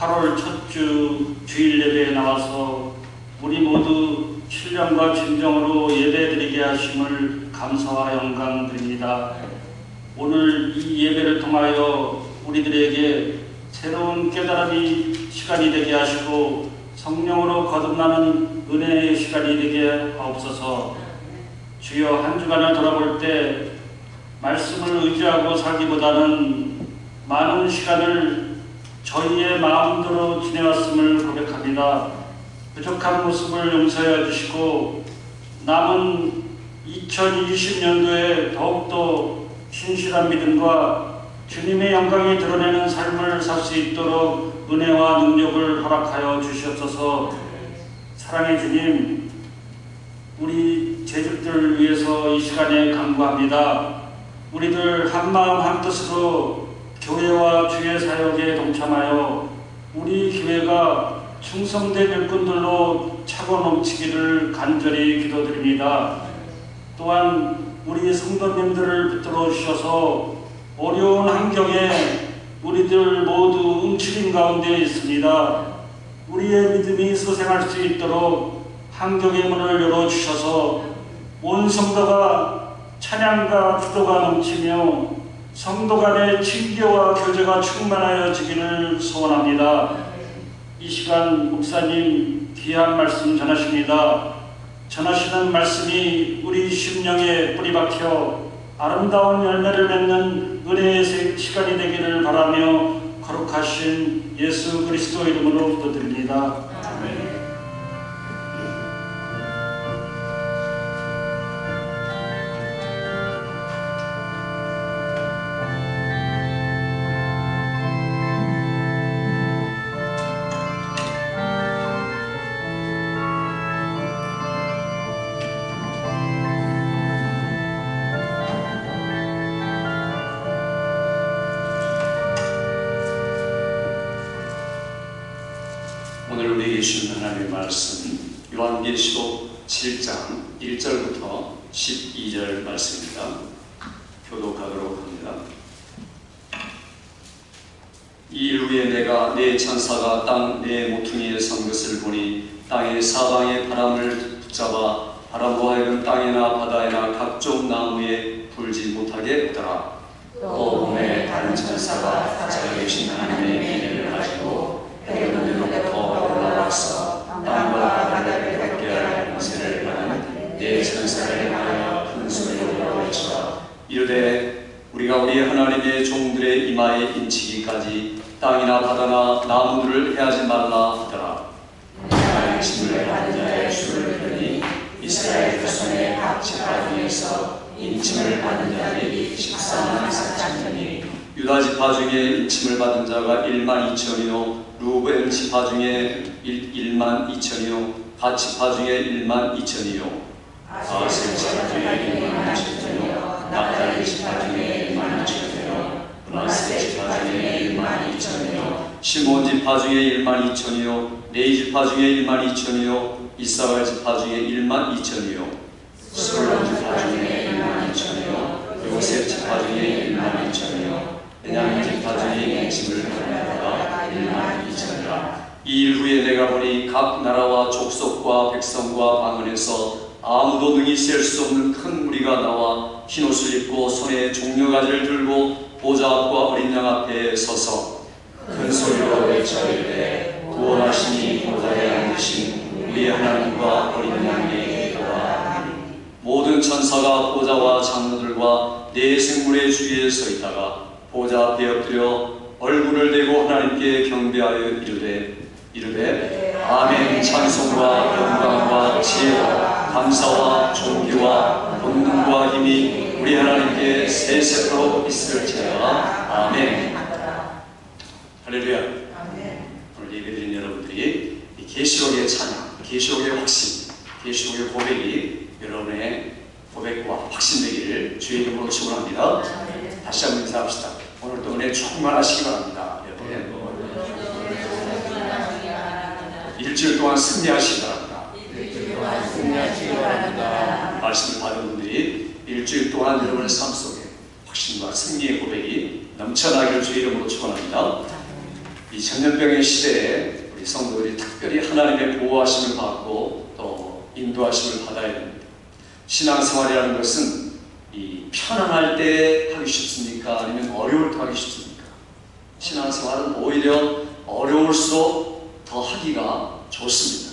8월 첫 주 주일 예배에 나와서 우리 모두 신령과 진정으로 예배드리게 하심을 감사와 영광드립니다. 오늘 이 예배를 통하여 우리들에게 새로운 깨달음이 시간이 되게 하시고 성령으로 거듭나는 은혜의 시간이 되게 하옵소서. 주여, 한 주간을 돌아볼 때 말씀을 의지하고 살기보다는 많은 시간을 저희의 마음대로 지내왔음을 고백합니다. 부족한 모습을 용서해 주시고 남은 2020년도에 더욱더 신실한 믿음과 주님의 영광이 드러내는 삶을 살 수 있도록 은혜와 능력을 허락하여 주시옵소서. 사랑의 주님, 우리 제자들을 위해서 이 시간에 간구합니다. 우리들 한마음 한뜻으로 교회와 주의 사역에 동참하여 우리 교회가 충성된 일꾼들로 차고 넘치기를 간절히 기도드립니다. 또한 우리 성도님들을 붙들어 주셔서 어려운 환경에 우리들 모두 움츠림 가운데 있습니다. 우리의 믿음이 소생할 수 있도록 환경의 문을 열어주셔서 온 성도가 찬양과 기도가 넘치며 성도 간의 친교와 교제가 충만하여지기를 소원합니다. 이 시간 목사님 귀한 말씀 전하십니다. 전하시는 말씀이 우리 심령에 뿌리박혀 아름다운 열매를 맺는 은혜의 시간이 되기를 바라며 거룩하신 예수 그리스도 이름으로 기도드립니다. 아멘. 오늘 우리에게 주신 하나님의 말씀 요한계시록 7장 1절부터 12절 말씀입니다. 교독하도록 합니다. 이 일 후에 내가 네 천사가 땅 네 모퉁이에 선 것을 보니 땅의 사방에 바람을 붙잡아 바람과 하여금 땅이나 바다에나 각종 나무에 불지 못하게 하더라. 또 몸에 다른 천사가 자기 계신 하나님의 미래를 가지고 헤르몬으로부터 올라와서 땅과 바다를 덮게 할 권세를 받은 네 천사를 향하여 큰 소리로 외쳐 이르되 우리가 우리 하나님의 종들의 이마에 인치기까지 땅이나 바다나 나무들을 해하지 말라 하더라. 하나님의 짐을 받은 자의 수를 들으니 이스라엘 자손의 각 지파 중에서 인침을 받은 자들이 14만 4천이니 유다 지파 중에 인침을 받은 자가 1만 2천이요 루벤 지파 중에 1만 2천이요 갓 지파 중에 1만 2천이요 아셀 지파 중에 1만 2천이요 납달리 지파 중에 1만 2천이요 므낫세 지파 중에 1만 2천이요 시몬 지파 중에 1만 2천이요 레위 지파 중에 1만 2천이요 이사갈 지파 중에 1만 2천이요 스불론 지파 중에 1만 2천이요 요셉 지파 중에 1만 2천이요 베냐민 지파 중에 인침을 받은 자가 1만 2천이라. 이 일 후에 내가 보니 각 나라와 족속과 백성과 방언에서 아무도 능히 셀 수 없는 큰 무리가 나와 흰옷을 입고 손에 종려가지를 들고 보좌 앞과 어린 양 앞에 서서 큰 소리로 외쳐 이르되 구원하시니 보좌에 앉으신 우리의 하나님과 어린 양의 기도와 모든 천사가 보좌와 장로들과 네 생물의 주위에 서 있다가 보좌 앞에 엎드려 얼굴을 대고 하나님께 경배하여 이르되 아멘. 찬송과 영광과 지혜와 감사와 존귀와 권능과 힘이 우리 하나님께 세세토록 있을지어다. 아멘. 할렐루야. 오늘 예배드린 여러분들이 이 계시록의 찬양, 계시록의 확신, 계시록의 고백이 여러분의 고백과 확신되기를 주의 이름으로 축원합니다. 다시 한번 인사합시다. 오늘도 은혜 충만하시기 바랍니다. 일주일 동안 승리하시기 바랍니다. 말씀을 받은 분들이 일주일 동안 여러분의 삶 속에 확신과 승리의 고백이 넘쳐나기를 주의 이름으로 축원합니다. 이 전염병의 시대에 우리 성도들이 특별히 하나님의 보호하심을 받고 또 인도하심을 받아야 됩니다. 신앙생활이라는 것은 이 편안할 때 하기 쉽습니까? 아니면 어려울 때 하기 쉽습니까? 신앙생활은 오히려 어려울수록 더 하기가 좋습니다.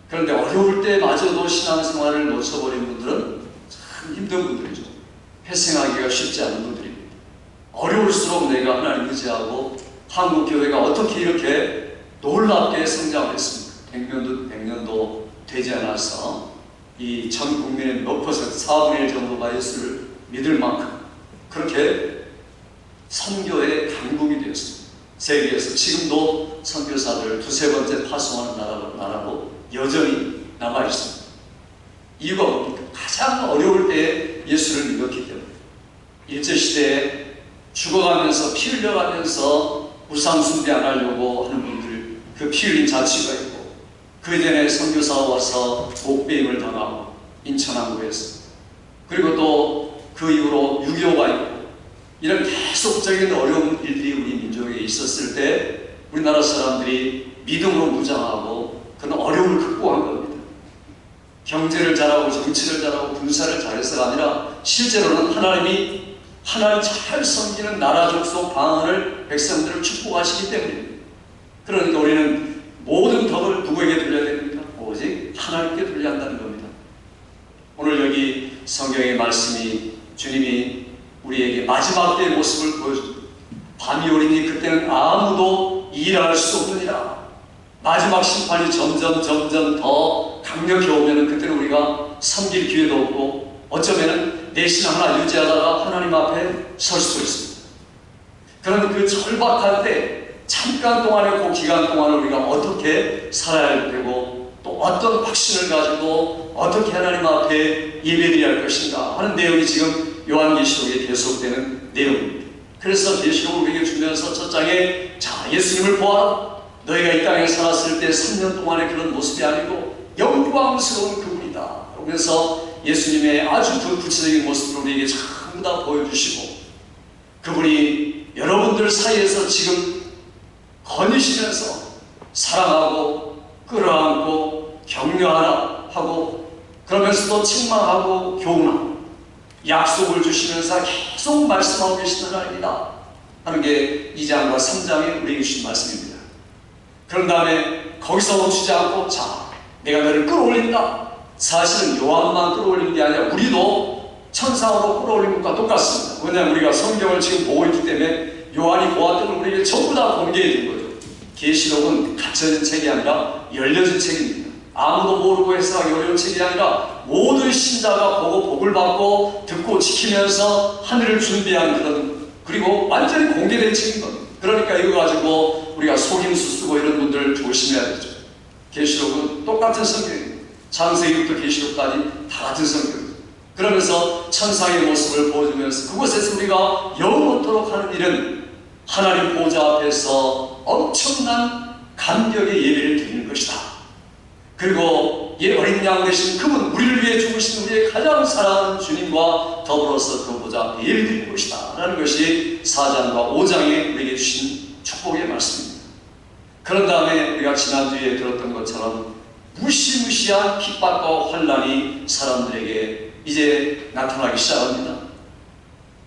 그런데 어려울 때마저도 신앙생활을 놓쳐버린 분들은 참 힘든 분들이죠. 회생하기가 쉽지 않은 분들입니다. 어려울수록 내가 하나님 의지하고 한국 교회가 어떻게 이렇게 놀랍게 성장했습니까? 100년도 되지 않아서 이 전 국민의 몇 퍼센트, 4분의 1 정도가 예수를 믿을 만큼 그렇게 선교의 강국이 되었습니다. 세계에서 지금도 선교사들 두세 번째 파송하는 나라로 여전히 남아 있습니다. 이유가 뭡니까? 가장 어려울 때에 예수를 믿었기 때문에. 일제시대에 죽어가면서 피 흘려가면서 우상 숭배 안 하려고 하는 분들, 그 피 흘린 자취가 있고, 그 전에 선교사 와서 목배임을 당하고 인천항구에서, 그리고 또 그 이후로 6.25가 있고, 이런 계속적인 어려운 일들이 우리 민족에 있었을 때 우리나라 사람들이 믿음으로 무장하고 그런 어려움을 극복한 겁니다. 경제를 잘하고 정치를 잘하고 군사를 잘해서가 아니라 실제로는 하나님이 하나님 잘 섬기는 나라 족속 방언을 백성들을 축복하시기 때문입니다. 그러니까 우리는 모든 덕을 누구에게 돌려야 됩니까? 오직 하나님께 돌려야 한다는 겁니다. 오늘 여기 성경의 말씀이 주님이 우리에게 마지막 때의 모습을 보여줍니다. 밤이 오리니 그때는 아무도 일할 수 없느니라. 마지막 심판이 점점 더 강력해 오면 그때는 우리가 섬길 기회도 없고 어쩌면 내 신앙 하나 유지하다가 하나님 앞에 설 수도 있습니다. 그런 그 절박한 때 잠깐 동안의 그 기간 동안을 우리가 어떻게 살아야 되고 또 어떤 확신을 가지고 어떻게 하나님 앞에 예배드려야 할 것인가 하는 내용이 지금 요한계시록에 계속되는 내용입니다. 그래서 계시록을 우리에게 주면서 첫 장에 자 예수님을 보아라. 너희가 이 땅에 살았을 때 3년 동안의 그런 모습이 아니고 영광스러운 그분이다. 그러면서 예수님의 아주 그 구체적인 모습을 우리에게 전부 다 보여주시고 그분이 여러분들 사이에서 지금 거니시면서 사랑하고 끌어안고 격려하라 하고 그러면서도 책망하고 교훈하고 약속을 주시면서 계속 말씀하고 계시는 하나님이다 하는 게 2장과 3장에 우리에게 주신 말씀입니다. 그런 다음에 거기서 멈추지 않고 자 내가 너를 끌어올린다. 사실은 요한만 끌어올리는 게 아니라 우리도 천상으로 끌어올린 것과 똑같습니다. 왜냐하면 우리가 성경을 지금 보고 있기 때문에 요한이 보았던 걸 우리에게 전부 다 공개해 준 거죠. 계시록은 갇혀진 책이 아니라 열려진 책입니다. 아무도 모르고 해석하기 어려운 책이 아니라 모든 신자가 보고 복을 받고 듣고 지키면서 하늘을 준비한 그런 그리고 완전히 공개된 책인 겁니다. 그러니까 이거 가지고 우리가 속임수 쓰고 이런 분들 조심해야 되죠. 계시록은 똑같은 성경입니다. 창세기부터 계시록까지 다 같은 성경입니다. 그러면서 천상의 모습을 보여주면서 그곳에서 우리가 영원토록 하는 일은 하나님 보좌 앞에서 엄청난 감격의 예배를 드리는 것이다. 그리고 이 어린 양 되신 그분 우리를 위해 죽으신 우리의 가장 사랑하는 주님과 더불어서 그 보좌 앞에 예배 드리는 것이다 라는 것이 4장과 5장에 우리에게 주신 축복의 말씀입니다. 그런 다음에 우리가 지난주에 들었던 것처럼 무시무시한 핍박과 환난이 사람들에게 이제 나타나기 시작합니다.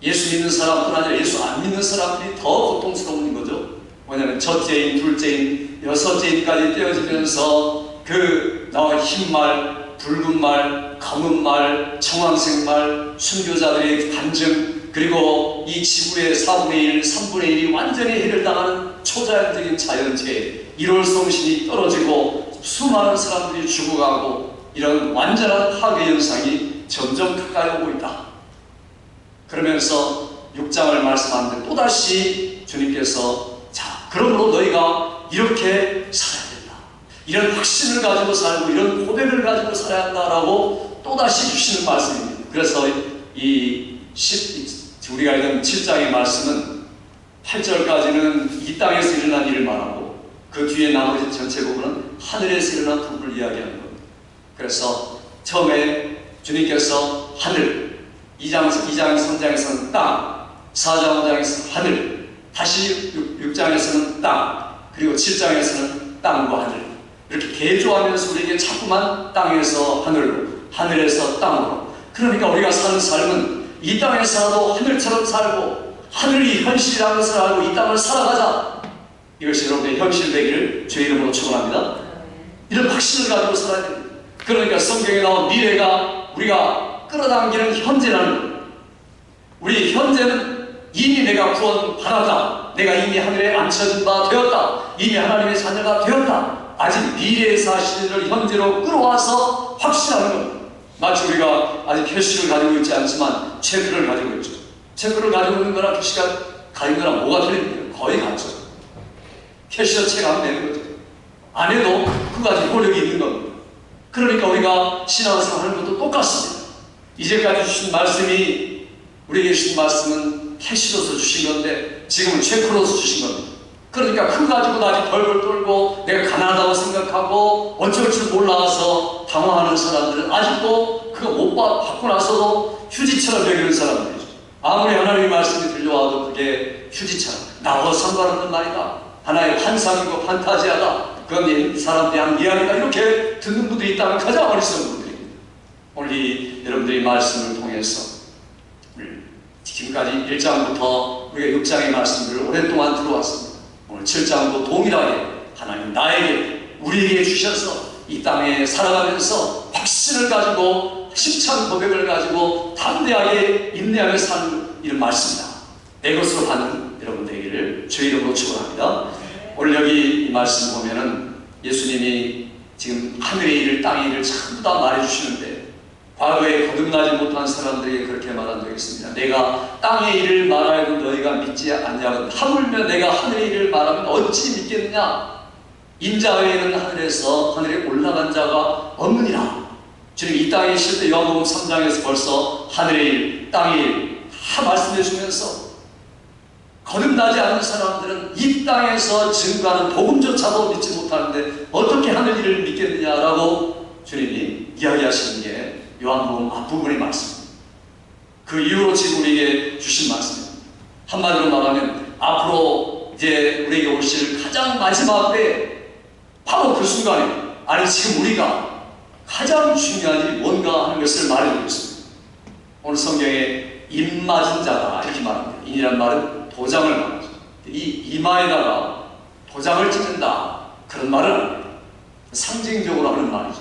예수 믿는 사람뿐 아니라 예수 안 믿는 사람들이 더 고통스러운 거죠. 왜냐하면 첫째인, 둘째인, 여섯째인까지 떼어지면서 그 나와 흰말, 붉은 말, 검은 말, 청황색 말, 순교자들의 간증 그리고 이 지구의 4분의 1, 3분의 1이 완전히 해를 당하는 초자연적인 자연재해, 일월성신이 떨어지고 수많은 사람들이 죽어가고 이런 완전한 파괴 현상이 점점 가까이 오고 있다. 그러면서 6장을 말씀하는데 또다시 주님께서 자 그러므로 너희가 이렇게 살아야 된다. 이런 확신을 가지고 살고 이런 고백을 가지고 살아야 한다라고 또다시 주시는 말씀입니다. 그래서 우리가 읽은 7장의 말씀은 8절까지는 이 땅에서 일어난 일을 말하고 그 뒤에 나머지 전체 부분은 하늘에서 일어난 부분을 이야기하는 겁니다. 그래서 처음에 주님께서 하늘 2장, 3장에서는 땅, 4장, 5장에서는 하늘, 다시 6장에서는 땅, 그리고 7장에서는 땅과 하늘, 이렇게 개조하면서 우리에게 자꾸만 땅에서 하늘로, 하늘에서 땅으로. 그러니까 우리가 사는 삶은 이 땅에 살아도 하늘처럼 살고 하늘이 현실이라는 것을 알고 이 땅을 살아가자. 이것이 여러분의 현실 되기를 주의 이름으로 축원합니다. 이런 확신을 가지고 살아야 됩니다. 그러니까 성경에 나온 미래가 우리가 끌어당기는 현재라는 거예요. 우리 현재는 이미 내가 구원받았다. 내가 이미 하늘에 앉혀진 바 되었다. 이미 하나님의 자녀가 되었다. 아직 미래의 사실을 현재로 끌어와서 확신하는 겁니다. 마치 우리가 아직 캐시를 가지고 있지 않지만 체크를 가지고 있죠. 체크를 가지고 있는 거랑 캐시가 가진 거랑 뭐가 틀립니까? 거의 같죠. 캐시어 체크하면 되는 거죠. 안 해도 그까지 효력이 있는 겁니다. 그러니까 우리가 신앙생활 하는 것도 똑같습니다. 이제까지 주신 말씀이, 우리에게 주신 말씀은 캐시로서 주신 건데 지금은 체크로서 주신 겁니다. 그러니까 그거 가지고 아직 벌벌 떨고 내가 가난하다고 생각하고 어쩔 줄 몰라서 당황하는 사람들은 아직도 그거 못 받고 나서도 휴지처럼 여기는 사람들이죠. 아무리 하나님의 말씀이 들려와도 그게 휴지처럼 나와 상관없는 말이다, 하나의 환상이고 판타지하다, 그건 사람들이 한 이야기다, 이렇게 듣는 분들이 있다면 가장 어리석은 분들입니다. 오늘 여러분들이 말씀을 통해서 지금까지 1장부터 우리가 6장의 말씀들을 오랫동안 들어왔습니다. 오늘 7장도 동일하게 하나님 나에게, 우리에게 주셔서 이 땅에 살아가면서 확신을 가지고 힘찬 고백을 가지고 담대하게 인내하며 사는 이런 말씀이다. 내 것으로 받는 여러분 되기를 주의 이름으로 축원합니다. 오늘 여기 이 말씀 보면은 예수님이 지금 하늘의 일을 땅의 일을 전부 다 말해주시는데 과거에 거듭나지 못한 사람들에게 그렇게 말한 적이 있습니다. 내가 땅의 일을 말하여도 너희가 믿지 않냐면 하물며 내가 하늘의 일을 말하면 어찌 믿겠느냐. 인자외에는 하늘에 올라간 자가 없느니라. 주님 이 땅에 있을 때 요한복음 3장에서 벌써 하늘의 일, 땅의 일 다 말씀해 주면서 거듭나지 않는 사람들은 이 땅에서 증거하는 복음조차도 믿지 못하는데 어떻게 하늘 일을 믿겠느냐라고 주님이 이야기하시는 게 요한복음 앞부분의 말씀입니다. 그 이후로 지금 우리에게 주신 말씀입니다. 한마디로 말하면 앞으로 이제 우리에게 오실 가장 마지막 때 바로 그 순간에, 아니 지금 우리가 가장 중요한 일이 뭔가 하는 것을 말해주고 있습니다. 오늘 성경에 입 맞은 자다 이렇게 말합니다. 인이란 말은 도장을 말하죠. 이 이마에다가 도장을 찍는다 그런 말은 상징적으로 하는 말이죠.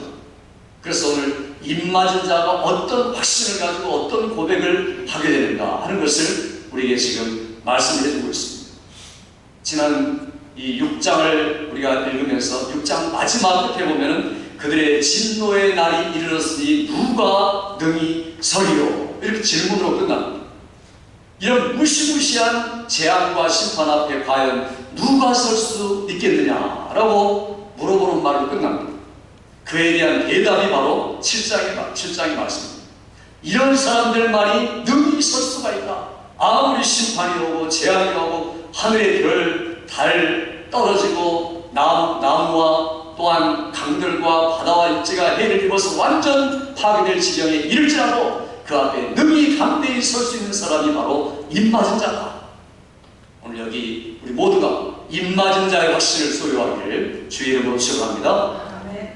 그래서 오늘 입 맞은 자가 어떤 확신을 가지고 어떤 고백을 하게 되는가 하는 것을 우리에게 지금 말씀을 해주고 있습니다. 지난 이 6장을 우리가 읽으면서 6장 마지막 끝에 보면은 그들의 진노의 날이 이르렀으니 누가 능히 서리요? 이렇게 질문으로 끝납니다. 이런 무시무시한 재앙과 심판 앞에 과연 누가 설 수 있겠느냐라고 물어보는 말로 끝납니다. 그에 대한 대답이 바로 7장의 말씀입니다. 이런 사람들만이 능히 설 수가 있다. 아무리 심판이 오고 재앙이 오고 하늘의 별, 달 떨어지고 나무와 또한 강들과 바다와 육지가 해를 입어서 완전 파괴될 지경에 이를지라도 그 앞에 능히 담대히 설 수 있는 사람이 바로 입맞은 자다. 오늘 여기 우리 모두가 입맞은 자의 확신을 소유하기를 주의 이름으로 축원합니다.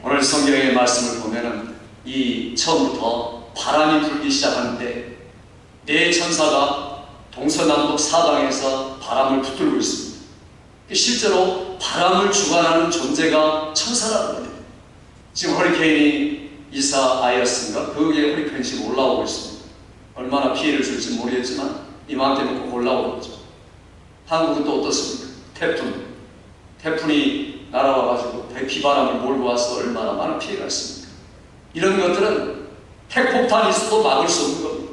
오늘 성경의 말씀을 보면은 이 처음부터 바람이 불기 시작하는데 네 천사가 동서남북 사방에서 바람을 붙들고 있습니다. 실제로 바람을 주관하는 존재가 천사라는 거예요. 지금 허리케인이 이사야스인가 그게 허리케인이 지금 올라오고 있습니다. 얼마나 피해를 줄지 모르겠지만 이맘때면 꼭 올라오겠죠. 한국은 또 어떻습니까? 태풍이 날아와가지고 비바람을 몰고 와서 얼마나 많은 피해가 있습니까? 이런 것들은 핵폭탄이 있어도 막을 수 없는 겁니다.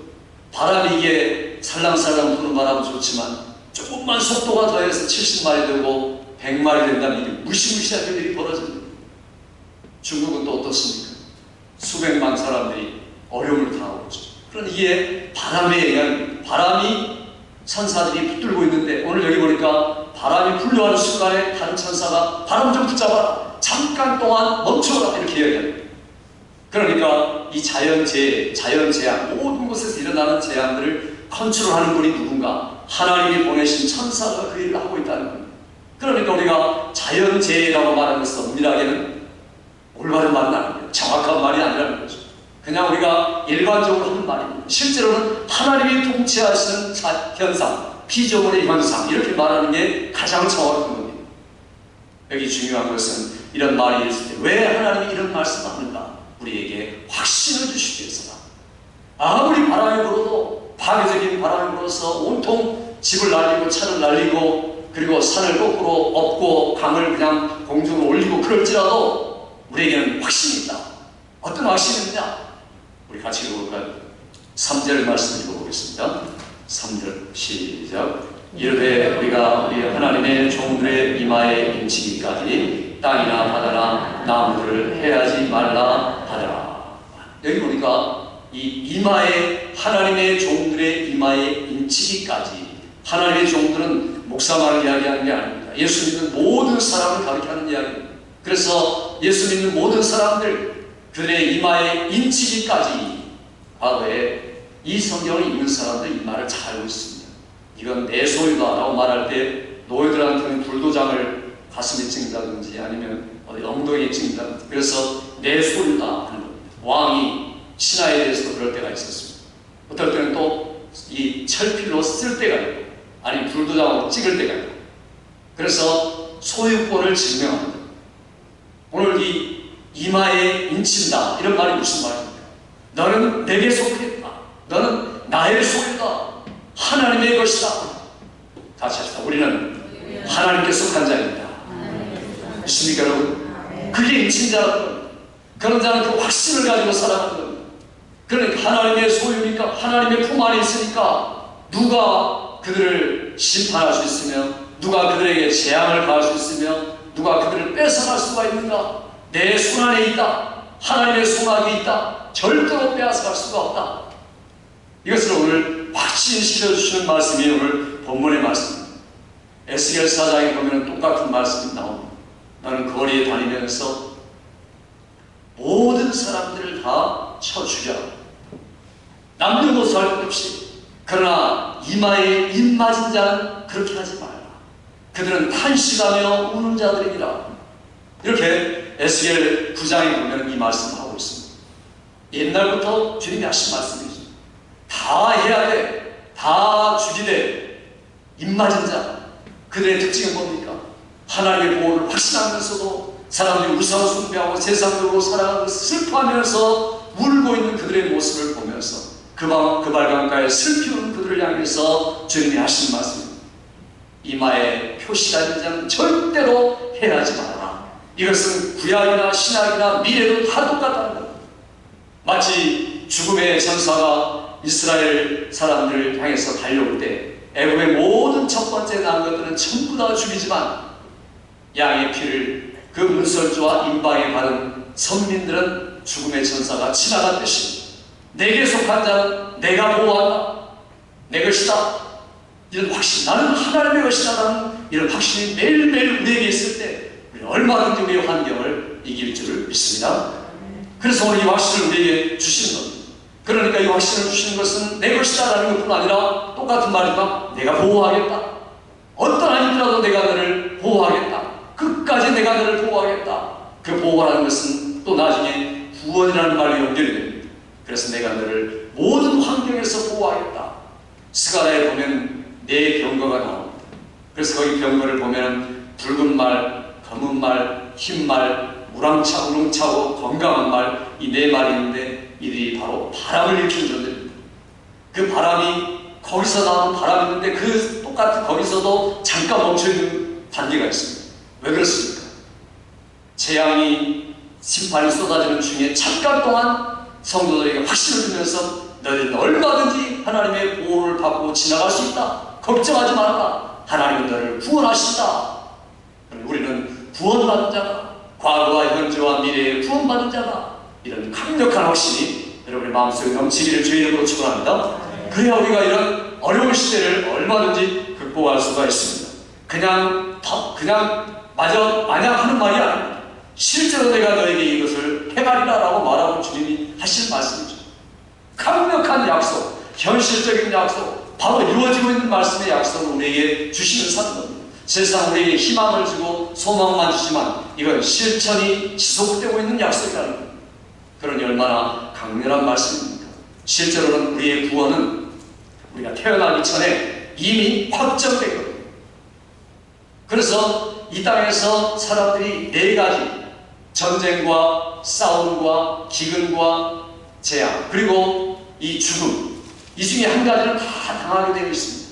바람이 이게 살랑살랑 부는 바람은 좋지만 조금만 속도가 더해서 70마일이 되고 100마일이 된다면 이게 무시무시한 일이 벌어집니다. 중국은 또 어떻습니까? 수백만 사람들이 어려움을 당하고 있죠. 그런 이게 바람에 의한, 바람이 천사들이 붙들고 있는데 오늘 여기 보니까 바람이 불려하는 순간에 다른 천사가 바람 좀 붙잡아라, 잠깐 동안 멈춰라 이렇게 이야기합니다. 그러니까 이 자연재해, 모든 곳에서 일어나는 재앙들을 컨트롤하는 분이 누군가? 하나님이 보내신 천사가 그 일을 하고 있다는 겁니다. 그러니까 우리가 자연재해라고 말하는 것은 엄밀하게는 올바른 말은 아니에요. 정확한 말이 아니라는 거죠. 그냥 우리가 일반적으로 하는 말입니다. 실제로는 하나님이 통치하시는 현상, 피조물의 현상, 이렇게 말하는 게 가장 정확한 겁니다. 여기 중요한 것은 이런 말이 있을 때 왜 하나님이 이런 말씀을 하는가? 우리에게 확신을 주시기 위해서다. 아무리 바람이 불어도, 파괴적인 바람이 불어서 온통 집을 날리고 차를 날리고 그리고 산을 거꾸로 엎고 강을 그냥 공중으로 올리고 그럴지라도 우리에게는 확신이 있다. 어떤 확신이 있느냐? 우리 같이 읽어볼까요? 3절 말씀 읽어보겠습니다. 3절 시작. 이르되 우리가 우리 하나님의 종들의 이마에 인치기까지 땅이나 바다나 나무를 해하지 말라 하더라. 여기 보니까 이 이마에, 하나님의 종들의 이마에 인치기까지, 하나님의 종들은 목사만을 이야기하는 게 아닙니다. 예수 믿는 모든 사람을 가리키는 이야기입니다. 그래서 예수 믿는 모든 사람들, 그들의 이마에 인치기까지, 과거에 이 성경을 읽는 사람들 이 말을 잘 알고 있습니다. 이건 내 소유다 라고 말할 때 노예들한테는 불도장을 가슴에 찍는다든지 아니면 어디 엉덩이에 찍는다든지, 그래서 내 소유다 하는 겁니다. 왕이 신하에 대해서도 그럴 때가 있었습니다. 어떨 때는 또 이 철필로 쓸 때가 있고 아니면 불도장으로 찍을 때가 있고, 그래서 소유권을 증명합니다. 오늘 이 이마에 인친다 이런 말이 무슨 말입니까? 너는 내게 속했다. 너는 나의 소유다. 하나님의 것이다. 다시 합시다. 우리는 하나님께 속한 자입니다. 믿습니까 여러분? 그게 인친자라는, 그런 자는 그 확신을 가지고 살아가는 겁니다. 그러니까 하나님의 소유니까, 하나님의 품 안에 있으니까 누가 그들을 심판할 수 있으며, 누가 그들에게 재앙을 가할 수 있으며, 누가 그들을 뺏어갈 수가 있는가? 내 손 안에 있다. 하나님의 손안에 있다. 절대로 빼앗아갈 수가 없다. 이것을 오늘 확신시켜 주시는 말씀이 오늘 본문의 말씀입니다. 에스겔 4장에 보면 똑같은 말씀이 나옵니다. 나는 거리에 다니면서 모든 사람들을 다 쳐 죽여, 남녀노소 할 것 없이. 그러나 이마에 입 맞은 자는 그렇게 하지 말라. 그들은 탄식하며 우는 자들이니라. 이렇게 에스겔 9장에 보면 이 말씀을 하고 있습니다. 옛날부터 주님이 하신 말씀이죠. 다 해야 돼. 다 죽이되 입 맞은 자, 그들의 특징은 뭡니까? 하나님의 보호를 확신하면서도 사람들이 우상 숭배하고 세상적으로 살아가고 슬퍼하면서 울고 있는 그들의 모습을 보면서 그 발강가에 슬피 우는 그들을 향해서 주님이 하신 말씀입니다. 이마에 표시가 있는 자는 절대로 해하지 말아라. 이것은 구약이나 신약이나 미래도 다 똑같다는 겁니다. 마치 죽음의 전사가 이스라엘 사람들을 향해서 달려올 때 애굽의 모든 첫 번째 난 것들은 전부 다 죽이지만 양의 피를 그 문설주와 임방에 바른 선민들은 죽음의 천사가 지나갔듯이 내게 속한 자는 내가 보호한다. 내 것이다. 이런 확신, 나는 하나님의 것이다 라는 이런 확신이 매일매일 우리에게 있을 때 우리는 얼마든지 우리의 환경을 이길 줄을 믿습니다. 그래서 오늘 이 확신을 우리에게 주시는 겁니다. 그러니까 이 확신을 주시는 것은 내 것이다 라는 것뿐 아니라 똑같은 말이지만 내가 보호하겠다. 어떤 한이라도 내가 너를 보호하겠다. 끝까지 내가 너를 보호하겠다. 그 보호라는 것은 또 나중에 구원이라는 말로 연결이 됩니다. 그래서 내가 너를 모든 환경에서 보호하겠다. 스가랴에 보면 네 병거가 나옵니다. 그래서 거기 병거를 보면 붉은 말, 검은 말, 흰 말, 우렁차고 건강한 말, 이 네 말이 있는데 이들이 바로 바람을 일으키는 존재입니다. 그 바람이 거기서 나오는 바람이 있는데 그 똑같은 거기서도 잠깐 멈춰있는 단계가 있습니다. 왜 그렇습니까? 재앙이, 심판이 쏟아지는 중에 잠깐 동안 성도들에게 확신을 주면서 너희는 얼마든지 하나님의 보호를 받고 지나갈 수 있다. 걱정하지 말라. 하나님은 너를 구원하신다. 우리는 구원받은 자가, 과거와 현재와 미래에 구원받은 자가, 이런 강력한 확신이 여러분의 마음속에 넘치기를 주의 이름으로 축원합니다. 그래야 우리가 이런 어려운 시대를 얼마든지 극복할 수가 있습니다. 그냥 마냥 하는 말이 아닙니다. 실제로 내가 너에게 이것을 해가리라 라고 말하고 주님이 하실 말씀이죠. 강력한 약속, 현실적인 약속, 바로 이루어지고 있는 말씀의 약속을 우리에게 주시면서 하는 겁니다. 세상 우리에게 희망을 주고 소망만 주지만 이건 실천이 지속되고 있는 약속이라는 겁니다. 그러니 얼마나 강렬한 말씀입니까? 실제로는 우리의 구원은 우리가 태어나기 전에 이미 확정된 겁니다. 그래서 이 땅에서 사람들이 네 가지, 전쟁과 싸움과 기근과 재앙, 그리고 이 죽음, 이 중에 한 가지는 다 당하게 되어 있습니다.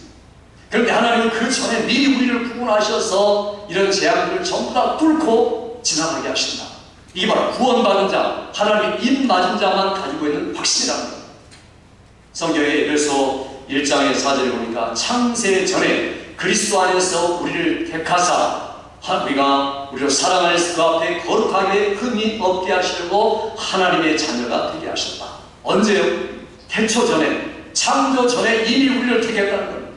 그런데 하나님은 그 전에 미리 우리를 구원하셔서 이런 재앙들을 전부 다 뚫고 지나가게 하신다. 이게 바로 구원받은 자, 하나님 입 맞은 자만 가지고 있는 확신이랍니다. 성경의 에베소 1장의 4절에 보니까 창세 전에 그리스도 안에서 우리를 택하사 우리가 우리를 사랑할 그 앞에 거룩하게 흠이 없게 하시려고 하나님의 자녀가 되게 하셨다. 언제요? 태초 전에, 창조 전에 이미 우리를 택했다는 겁니다.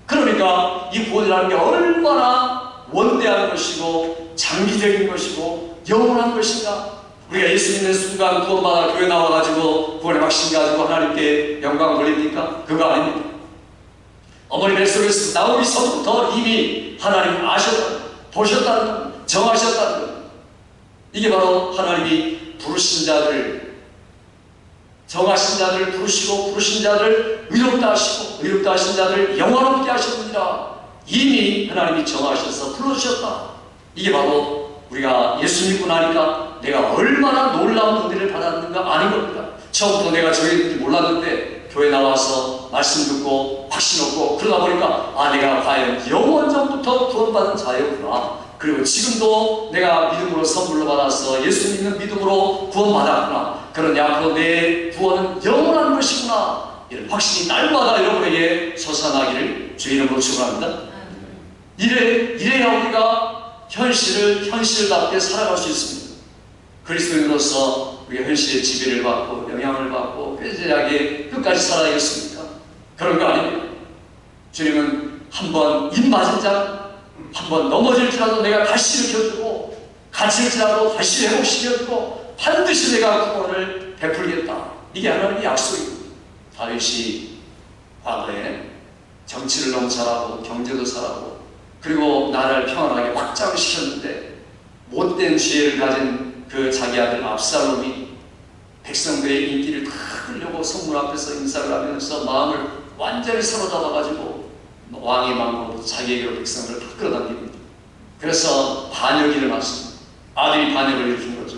그러니까 이 구원이라는 게 얼마나 원대한 것이고 장기적인 것이고 영원한 것인가. 우리가 예수 믿는 순간 구원받아 교회 나와가지고 구원의 확신 가지고 하나님께 영광 돌립니까? 그거 아닙니다. 어머니 뱃속에서 나오기 전부터 이미 하나님 아셨다는, 보셨다는 겁니다. 정하셨다는 겁니다. 이게 바로 하나님이 부르신 자들, 정하신 자들 부르시고 부르신 자들 의롭다 하시고 의롭다 하신 자들 영원롭게 하셨느니라. 이미 하나님이 정하셔서 불러주셨다. 이게 바로 우리가 예수 믿고 나니까 내가 얼마나 놀라운 은혜를 받았는가 아는 겁니다. 처음부터 내가 저게 있는지 몰랐는데 교회 나와서 말씀 듣고 확신 얻고 그러다 보니까 내가 과연 영원전부터 구원받은 자였구나. 그리고 지금도 내가 믿음으로 선물로 받아서 예수 믿는 믿음으로 구원받았구나. 그러니 앞으로 내 구원은 영원한 것이구나. 이런 확신이 날마다 여러분에게 솟아나기를 주의 이름으로 축원합니다. 이래야 우리가 현실답게 살아갈 수 있습니다. 그리스도인으로서 우리가 현실의 지배를 받고 영향을 받고 꾀죄하게 끝까지 살아야겠습니까? 그런 거 아닙니다. 주님은 한번 입 맞은 자, 한번 넘어질지라도 내가 다시 일으켜주고 갇힐지라도 다시 회복시켜주고 반드시 내가 구원을 베풀겠다. 이게 하나님의 약속입니다. 다윗이 과거에 정치를 너무 잘하고 경제도 잘하고 그리고 나라를 평안하게 확장시켰는데 못된 지혜를 가진 그 자기 아들 압살롬이 백성들의 인기를 다 끌려고 성문 앞에서 인사를 하면서 마음을 완전히 사로잡아가지고 왕의 마음으로 자기에게로 백성을 다 끌어당깁니다. 그래서 반역이 일어났습니다. 아들이 반역을 일으킨 거죠.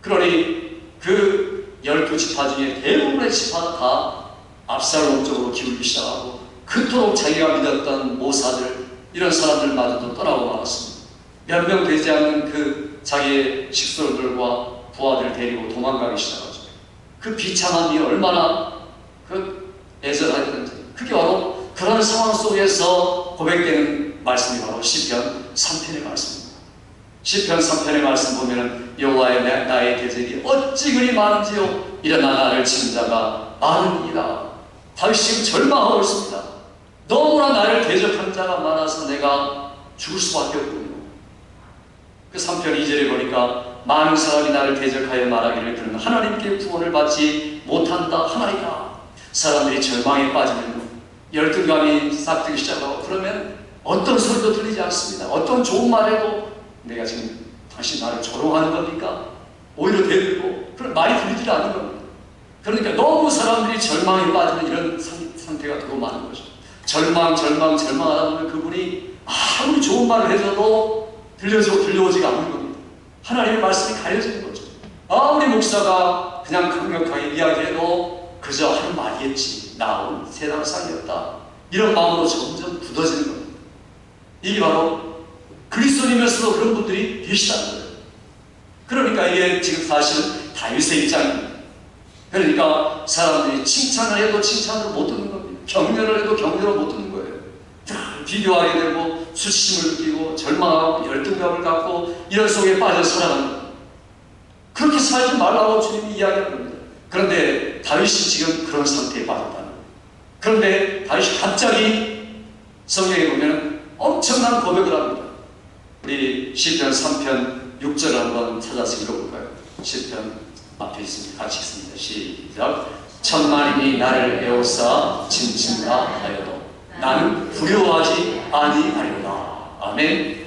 그러니 그 12지파 중에 대부분의 지파가 다 압살롬 쪽으로 기울기 시작하고 그토록 자기가 믿었던 모사들 이런 사람들마저도 떠나고 말았습니다. 몇 명 되지 않는 그 자기의 식솔들과 부하들 데리고 도망가기 시작하죠. 그 비참한 일이 얼마나 애절하였는지. 그게 바로 그런 상황 속에서 고백되는 말씀이 바로 시편 3편의 말씀입니다. 시편 3편의 말씀 보면은 여호와의 나의 대적이 어찌 그리 많은지요. 일어나 나를 치는 자가 많으니라. 다윗이 지금 절망하고 있습니다. 너무나 나를 대적한 자가 많아서 내가 죽을 수밖에 없군요. 그 3편 2절에 보니까 많은 사람이 나를 대적하여 말하기를 그는 하나님께 구원을 받지 못한다 하나이다. 사람들이 절망에 빠지면 열등감이 싹트기 시작하고 그러면 어떤 소리도 들리지 않습니다. 어떤 좋은 말에도 내가 지금 당신 나를 조롱하는 겁니까? 오히려 대들고 그런 말이 들리지 않는 겁니다. 그러니까 너무 사람들이 절망에 빠지는 이런 상태가 되고 마는 거죠. 절망하다 보면 그분이 아무리 좋은 말을 해줘도 들려오지가 않는 겁니다. 하나님의 말씀이 가려지는 거죠. 아무리 목사가 그냥 강력하게 이야기해도 그저 하는 말이겠지. 나온 세상상이었다. 이런 마음으로 점점 굳어지는 겁니다. 이게 바로 그리스도님에서도 그런 분들이 계시다는 거예요. 그러니까 이게 지금 사실은 다윗의 입장입니다. 그러니까 사람들이 칭찬을 해도 칭찬을 못 듣는 겁니다. 격려를 해도 격려를 못 듣는 거예요. 비교하게 되고 수치심을 느끼고 절망하고 열등감을 갖고 이런 속에 빠져 살아가는 거예요. 그렇게 살지 말라고 주님이 이야기하는 겁니다. 그런데 다윗이 지금 그런 상태에 빠졌다는 거예요. 그런데 다윗이 갑자기 성경에 보면 엄청난 고백을 합니다. 우리 시편 3편 6절을 한번 찾아서 읽어볼까요? 시편 앞에 있습니다. 같이 읽습니다. 시작. 천만인이 나를 에워싸 진친다 하여도 나는 두려워하지 아니하리로다. 아멘.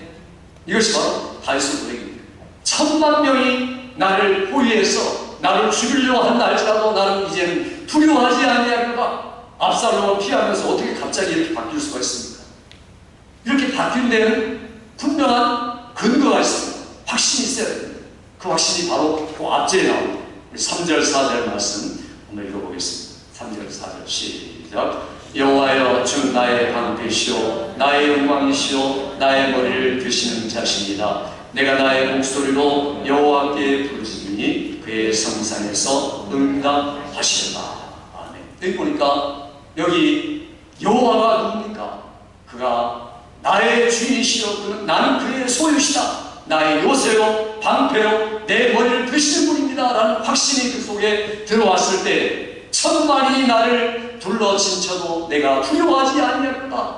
이것이 바로 다윗의 고백입니다. 10,000명이 나를 포위해서 나를 죽이려고 한다 할지라도 나는 이제는 두려워하지 아니하리로다. 압살롬을 피하면서 어떻게 갑자기 이렇게 바뀔 수가 있습니까? 이렇게 바뀐 데는 분명한 근거가 있습니다. 확신이 있어야 됩니다. 그 확신이 바로 그 앞제에 나옵니다. 3절 4절 말씀 한번 읽어보겠습니다. 3절 4절 시작. 여호와여 주 나의 방패시오 나의 영광이시오 나의 머리를 드시는 자신이다. 내가 나의 목소리로 여호와께 부르짖으니 그의 성산에서 응답하시리라. 아멘. 여기 보니까 여기 여호와가 누굽니까? 그가 나의 주인이시오. 그는 나는 그의 소유시다. 나의 요새요 방패요 내 머리를 드시는 분입니다 라는 확신이 그 속에 들어왔을 때 10,000만이 나를 둘러진쳐도 내가 두려워하지 아니하겠다.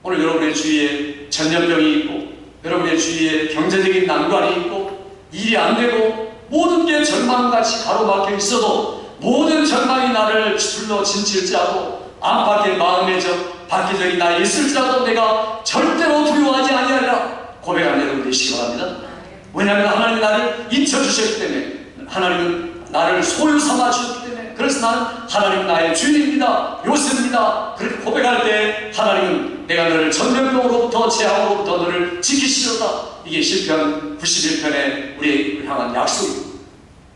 오늘 여러분의 주위에 전염병이 있고 여러분의 주위에 경제적인 난관이 있고 일이 안 되고 모든 게 절망같이 가로막혀 있어도 모든 절망이 나를 둘러진칠지라도 안팎의 마음의 박해적인 나에 있을지라도 내가 절대로 두려워하지 아니하리라 고백하는 여러분 되시기 바랍니다. 왜냐하면 하나님이 나를 인쳐주셨기 때문에 하나님은 나를 소유 삼아 주셨기 때문에 그래서 나는 하나님 나의 주인입니다. 요새입니다. 그렇게 고백할 때 하나님은 내가 너를 전염병으로부터 재앙으로부터 너를 지키시려다. 이게 시편 91편의 우리 향한 약속입니다.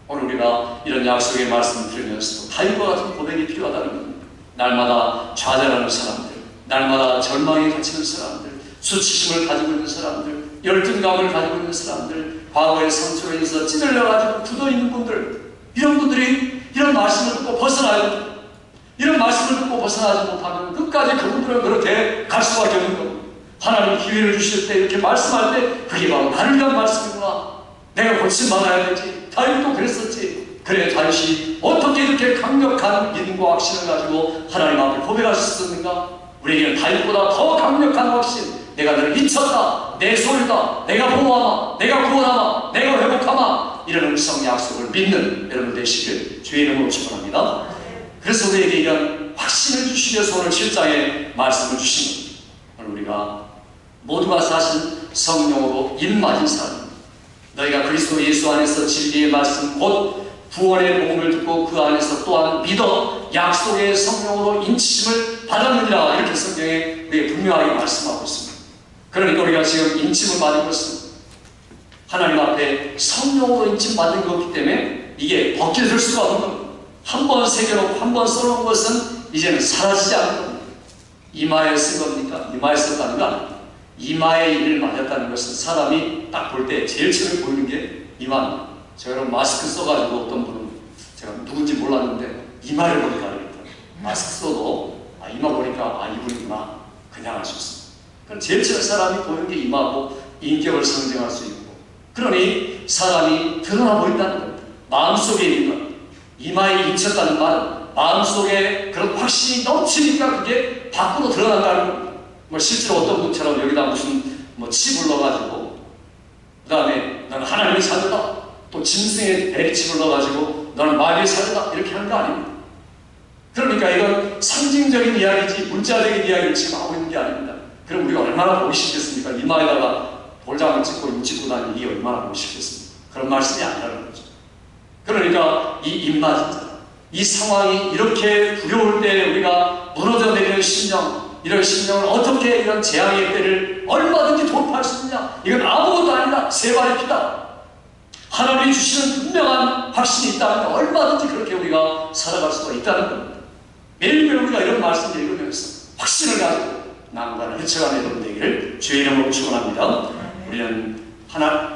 오늘 우리가 이런 약속의 말씀을 들으면서도 다윗과 같은 고백이 필요하다는 겁니다. 날마다 좌절하는 사람들, 날마다 절망에 갇히는 사람들, 수치심을 가지고 있는 사람들, 열등감을 가지고 있는 사람들, 과거의 상처로 인해서 찌들려가지고 굳어있는 분들, 이런 분들이 이런 말씀을 듣고 벗어나요. 이런 말씀을 듣고 벗어나지 못하면 끝까지 그분들은 그렇게 갈 수밖에 없는 겁니다. 하나님 기회를 주실 때 이렇게 말씀할 때 그게 바로 나를 위한 말씀이구나. 내가 고침받아야 되지. 다윗도 그랬었지. 그래 다윗이 어떻게 이렇게 강력한 믿음과 확신을 가지고 하나님 앞에 고백할 수 있었는가? 우리에게는 다윗보다 더 강력한 확신. 내가 너를 잊혔다. 내 소유다. 내가 보호하마. 내가 구원하마. 내가 회복하마. 이런 음성 약속을 믿는 여러분 되시길 주의 이름으로 축원합니다. 그래서 우리에게 이런 확신을 주시기 위해서 오늘 7장에 말씀을 주신 겁니다. 오늘 우리가 모두가 사실 성령으로 입맞은 사람입니다. 너희가 그리스도 예수 안에서 진리의 말씀 곧 구원의 복음을 듣고 그 안에서 또한 믿어 약속의 성령으로 인치심을 받았느니라. 이렇게 성경에 우리에게 분명하게 말씀하고 있습니다. 그러니까 우리가 지금 인침을 받은 것은 하나님 앞에 성령으로 인침받은 것이기 때문에 이게 벗겨질 수가 없는 겁니다. 한번 새겨놓고 한번 써놓은 것은 이제는 사라지지 않는 겁니다. 이마에 쓴 겁니까? 이마에 썼다는 거 아닙니다. 이마에 인을 맞았다는 것은 사람이 딱 볼 때 제일 처음에 보이는 게 이마입니다. 제가 여러분 마스크 써가지고 어떤 분은 제가 누군지 몰랐는데 이마를 보니까 알겠다. 마스크 써도 이마 보니까 이분이구나 그냥 알 수 있습니다. 그럼 제일 처음 사람이 보이는 게 이마고 인격을 상징할 수 있고 그러니 사람이 드러나 보인다는 겁니다. 마음속에 있는 것. 이마에 인쳤다는 말은 마음속에 그런 확신이 넘치니까 그게 밖으로 드러난다는 겁니다. 뭐 실제로 어떤 분처럼 여기다 무슨 칩을 넣어가지고 그 다음에 너는 하나님의 자녀다. 또 짐승의 베리칩을 넣어가지고 너는 마귀의 자녀다. 이렇게 하는 거 아닙니다. 그러니까 이건 상징적인 이야기지 문자적인 이야기를 지금 하고 있는 게 아닙니다. 그럼 우리가 얼마나 보기 싫겠습니까? 이마에다가 돌장을 찍고 임 찍고 다니는 게 얼마나 보기 싫겠습니까? 그런 말씀이 아니라는 거죠. 그러니까 이 입맞은 자, 이 상황이 이렇게 두려울 때 우리가 무너져 내리는 심령, 이런 심령을 어떻게 이런 재앙의 때를 얼마든지 돌파할 수 있느냐? 이건 아무것도 아니다. 세 발의 피다. 하나님이 주시는 분명한 확신이 있다면 얼마든지 그렇게 우리가 살아갈 수가 있다는 겁니다. 매일매일 우리가 이런 말씀을 읽으면서 확신을 가지고 난관을 헤쳐가는 여러분 되기를 주의 이름으로 축원합니다. 우리는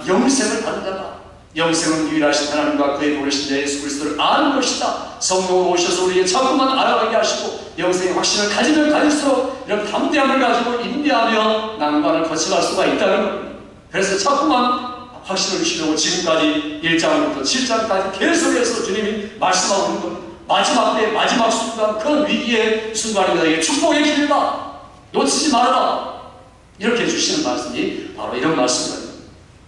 영생을 받은 자다. 영생은 유일하신 하나님과 그의 보내신 자 예수 그리스도를 아는 것이다. 성령으로 오셔서 우리에게 자꾸만 알아가게 하시고 영생의 확신을 가지면 가질수록 이런 담대함을 가지고 인내하며 난관을 거쳐갈 수가 있다는 겁니다. 그래서 자꾸만 확신을 주시려고 지금까지 1장부터 7장까지 계속해서 주님이 말씀하고 있는 것 마지막 때 마지막 순간 그런 위기의 순간이 너에게 축복의 길이다. 놓치지 말아라. 이렇게 주시는 말씀이 바로 이런 말씀입니다.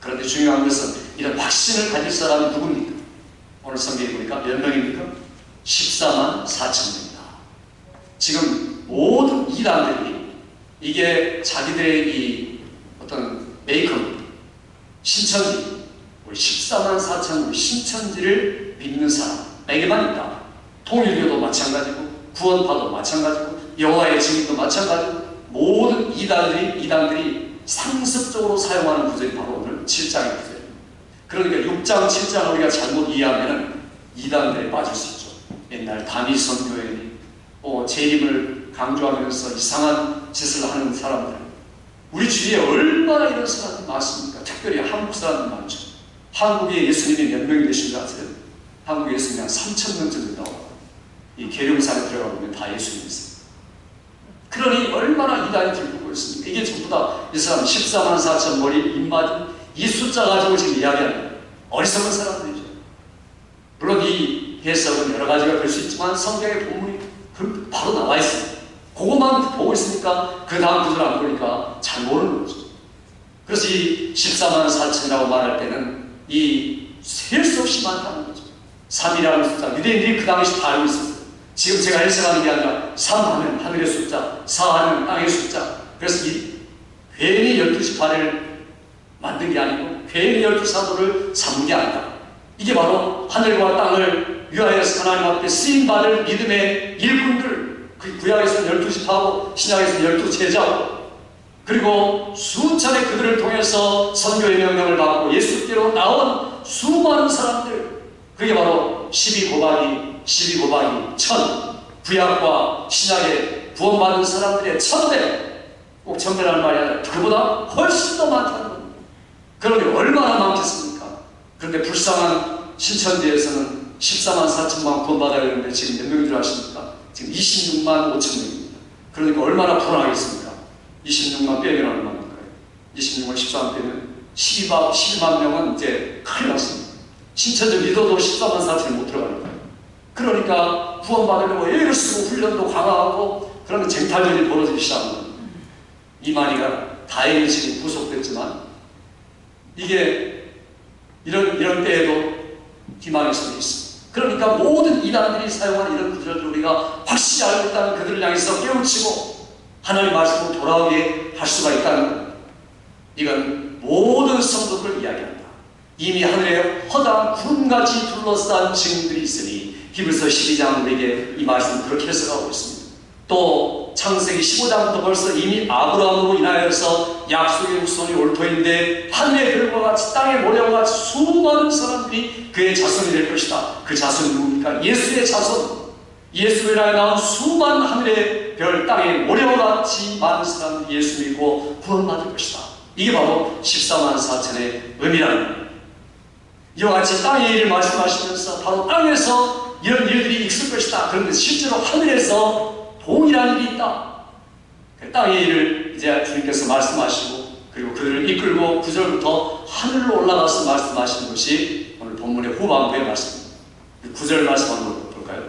그런데 중요한 것은 이런 확신을 가질 사람이 누굽니까? 오늘 성경에 보니까 몇 명입니까? 14만 4천입니다. 지금 모든 이단들이 이게 자기들의 이 어떤 메이커 신천지, 우리 14만 4천 우리 신천지를 믿는 사람에게만 있다. 통일교도 마찬가지고 구원파도 마찬가지고 여호와의 증인도 마찬가지고 모든 이단들이 상습적으로 사용하는 구절이 바로 오늘 7장의 구절입니다. 그러니까 6장, 7장 우리가 잘못 이해하면 이단들에 빠질 수 있죠. 옛날 다니선 교회니 재림을 강조하면서 이상한 짓을 하는 사람들, 우리 주위에 얼마나 이런 사람들이 많습니까? 특별히 한국 사람들 많죠. 한국에 예수님이 몇 명이 되신 줄 아세요? 한국에 예수님이 한 3,000명 정도 나와요. 이 계룡산에 들어가 보면 다 예수님이 있어요. 그러니 얼마나 이단이 들고 있습니까? 이게 전부 다 이 사람 14만 4천 머리 입 맞은 이 숫자 가지고 지금 이야기하는 어리석은 사람들이죠. 물론 이 해석은 여러 가지가 될 수 있지만 성경의 본문이 바로 나와 있습니다. 그것만 보고 있으니까 그 다음 구절 안 보니까 잘 모르는 거죠. 그래서 이 14만 4천이라고 말할 때는 이 셀 수 없이 많다는 거죠. 3이라는 숫자, 유대인들이 그 당시 다 알고 있었어요. 지금 제가 해석하는 게 아니라 3 하면 하늘의 숫자, 4 하면 땅의 숫자. 그래서 괜히 12지파를 만든 게 아니고 괜히 12사도를 삼은 게 아니다. 이게 바로 하늘과 땅을 위하여서 하나님 앞에 쓰임받을 믿음의 일꾼들, 그 구약에서는 12지파고 신약에서는 12제자고, 그리고 수차례 그들을 통해서 선교의 명령을 받고 예수께로 나온 수많은 사람들, 그게 바로 12 곱하기 1000, 구약과 신약에 구원받은 사람들의 1000배, 꼭 1000배라는 말이 아니라 그보다 훨씬 더 많다는 겁니다. 그런데 얼마나 많겠습니까? 그런데 불쌍한 신천지에서는 14만 4천만 구원받아야 되는데 지금 몇 명인 줄 아십니까? 지금 26만 5천 명입니다. 그러니까 얼마나 불안하겠습니까? 26만 빼면 얼마인가요? 26만 14만 빼면 12만 명은 이제 큰일 났습니다. 신천지 믿어도 14만 4천이 못 들어가니까. 그러니까 구원받으려고 애를 쓰고 훈련도 강화하고 그러면 쟁탈전이 벌어지기 시작한 겁니다. 이만희가 다행히 지금 구속됐지만 이게 이런 때에도 희망의 선이 있습니다. 그러니까 모든 이단들이 사용하는 이런 구절들 우리가 확실히 알고 있다는 그들을 향해서 깨우치고 하나님 말씀으로 돌아오게 할 수가 있다는 겁니다. 이건 모든 성도들을 이야기합니다. 이미 하늘에 허다한 구름같이 둘러싼 증인들이 있으니 히브리서 12장 우리에게 이 말씀을 그렇게 해석하고 있습니다. 또 창세기 15장부터 벌써 이미 아브라함으로 인하여서 약속의 후손이 올 터인데 하늘의 별과 같이 땅의 모래와 같이 수많은 사람들이 그의 자손이 될 것이다. 그 자손이 누굽니까? 예수의 자손. 예수로 인하여 나온 수많은 하늘의 별, 땅의 모래와 같이 많은 사람들이 예수 믿고 구원받을 것이다. 이게 바로 14만 4천의 의미라는 겁니다. 이와 같이 땅의 일을 말씀하시면서 바로 땅에서 이런 일들이 있을 것이다. 그런데 실제로 하늘에서 동일한 일이 있다. 땅의 일을 이제 주님께서 말씀하시고 그리고 그들을 이끌고 9절부터 하늘로 올라가서 말씀하시는 것이 오늘 본문의 후반부의 말씀입니다. 9절 말씀 한번 볼까요?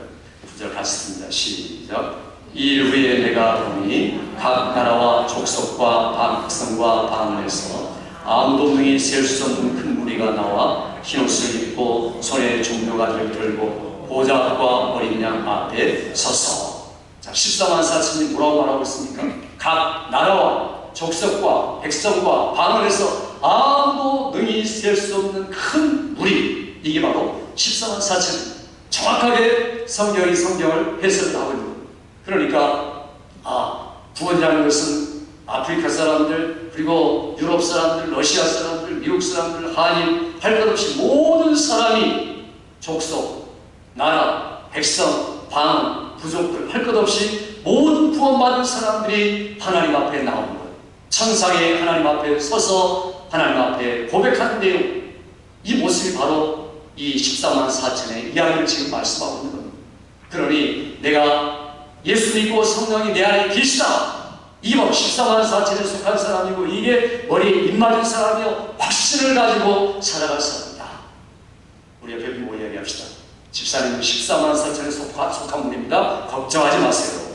9절 같이 씁니다. 시작. 이 일 후에 내가 보니 각 나라와 족속과 백성과 방언에서 아무도 능히 셀 수 없는 큰 무리가 나와 흰옷을 입고 손에 종려가지를 들고 보좌 앞과 어린 양 앞에 섰어. 자, 14만 4천이 뭐라고 말하고 있습니까? 각 나라와 족속과 백성과 방언에서 아무도 능히 셀 수 없는 큰 무리, 이게 바로 14만 4천. 정확하게 성경을 해석을 하고 있는 겁니다. 그러니까 구원이라는 것은 아프리카 사람들, 그리고 유럽 사람들, 러시아 사람들, 미국 사람들, 한인, 할 것 없이 모든 사람이 족속, 나라, 백성, 방언, 부족들 할 것 없이 모든 구원받은 사람들이 하나님 앞에 나오는 거예요. 천상의 하나님 앞에 서서 하나님 앞에 고백하는 내용, 이 모습이 바로 이 14만 4천의 이야기를 지금 말씀하고 있는 겁니다. 그러니 내가 예수 믿고 성령이 내 안에 계시다. 이게 바로 14만 4천에 속한 사람이고 이게 머리에 입 맞은 사람이요 확신을 가지고 살아갈 사람이다. 우리가 별비고 이야기합시다. 집사님은 14만 4천에 속한 분입니다. 걱정하지 마세요.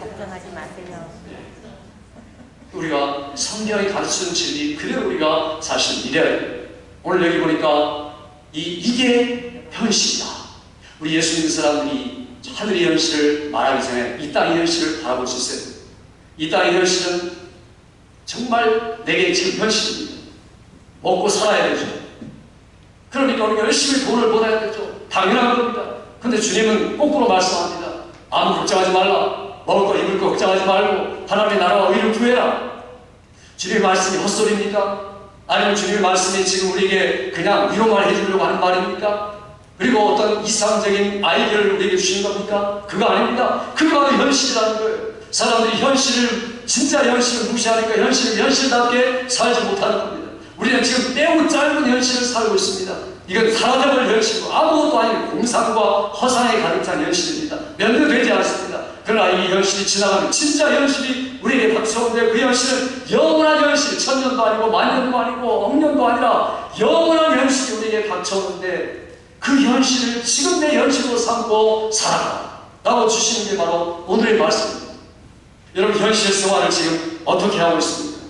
걱정하지 마세요. 우리가 성경이 가르치는 진리 그대로 우리가 사실 믿어야 돼요. 오늘 여기 보니까 이게 현실이다. 우리 예수 믿는 사람들이 하늘의 현실을 말하기 전에 이 땅의 현실을 바라볼 수 있어요. 이 땅의 현실은 정말 내게 지금 현실입니다. 먹고 살아야 되죠. 그러니까 우리가 열심히 돈을 벌어야 되죠. 당연한 겁니다. 근데 주님은 거꾸로 말씀합니다. 아무 걱정하지 말라. 먹을 거 입을 거 걱정하지 말고 하나님의 나라와 의를 구해라. 주님의 말씀이 헛소리입니까? 아니면 주님의 말씀이 지금 우리에게 그냥 위로만 해주려고 하는 말입니까? 그리고 어떤 이상적인 아이디어를 우리에게 주시는 겁니까? 그거 아닙니다. 그게 바로 현실이라는 거예요. 사람들이 현실을, 진짜 현실을 무시하니까 현실을 현실답게 살지 못하는 겁니다. 우리는 지금 매우 짧은 현실을 살고 있습니다. 이건 사라져버릴 현실이고 아무것도 아닌 공상과 허상에 가득 찬 현실입니다. 면도되지 않습니다. 그러나 이 현실이 지나가면 진짜 현실이 우리에게 닥쳐오는데 그 현실은 영원한 현실, 천년도 아니고 만년도 아니고 억년도 아니라 영원한 현실이 우리에게 닥쳐오는데 그 현실을 지금 내 현실로 삼고 살아라 라고 주시는 게 바로 오늘의 말씀입니다. 여러분, 현실 생활을 지금 어떻게 하고 있습니까?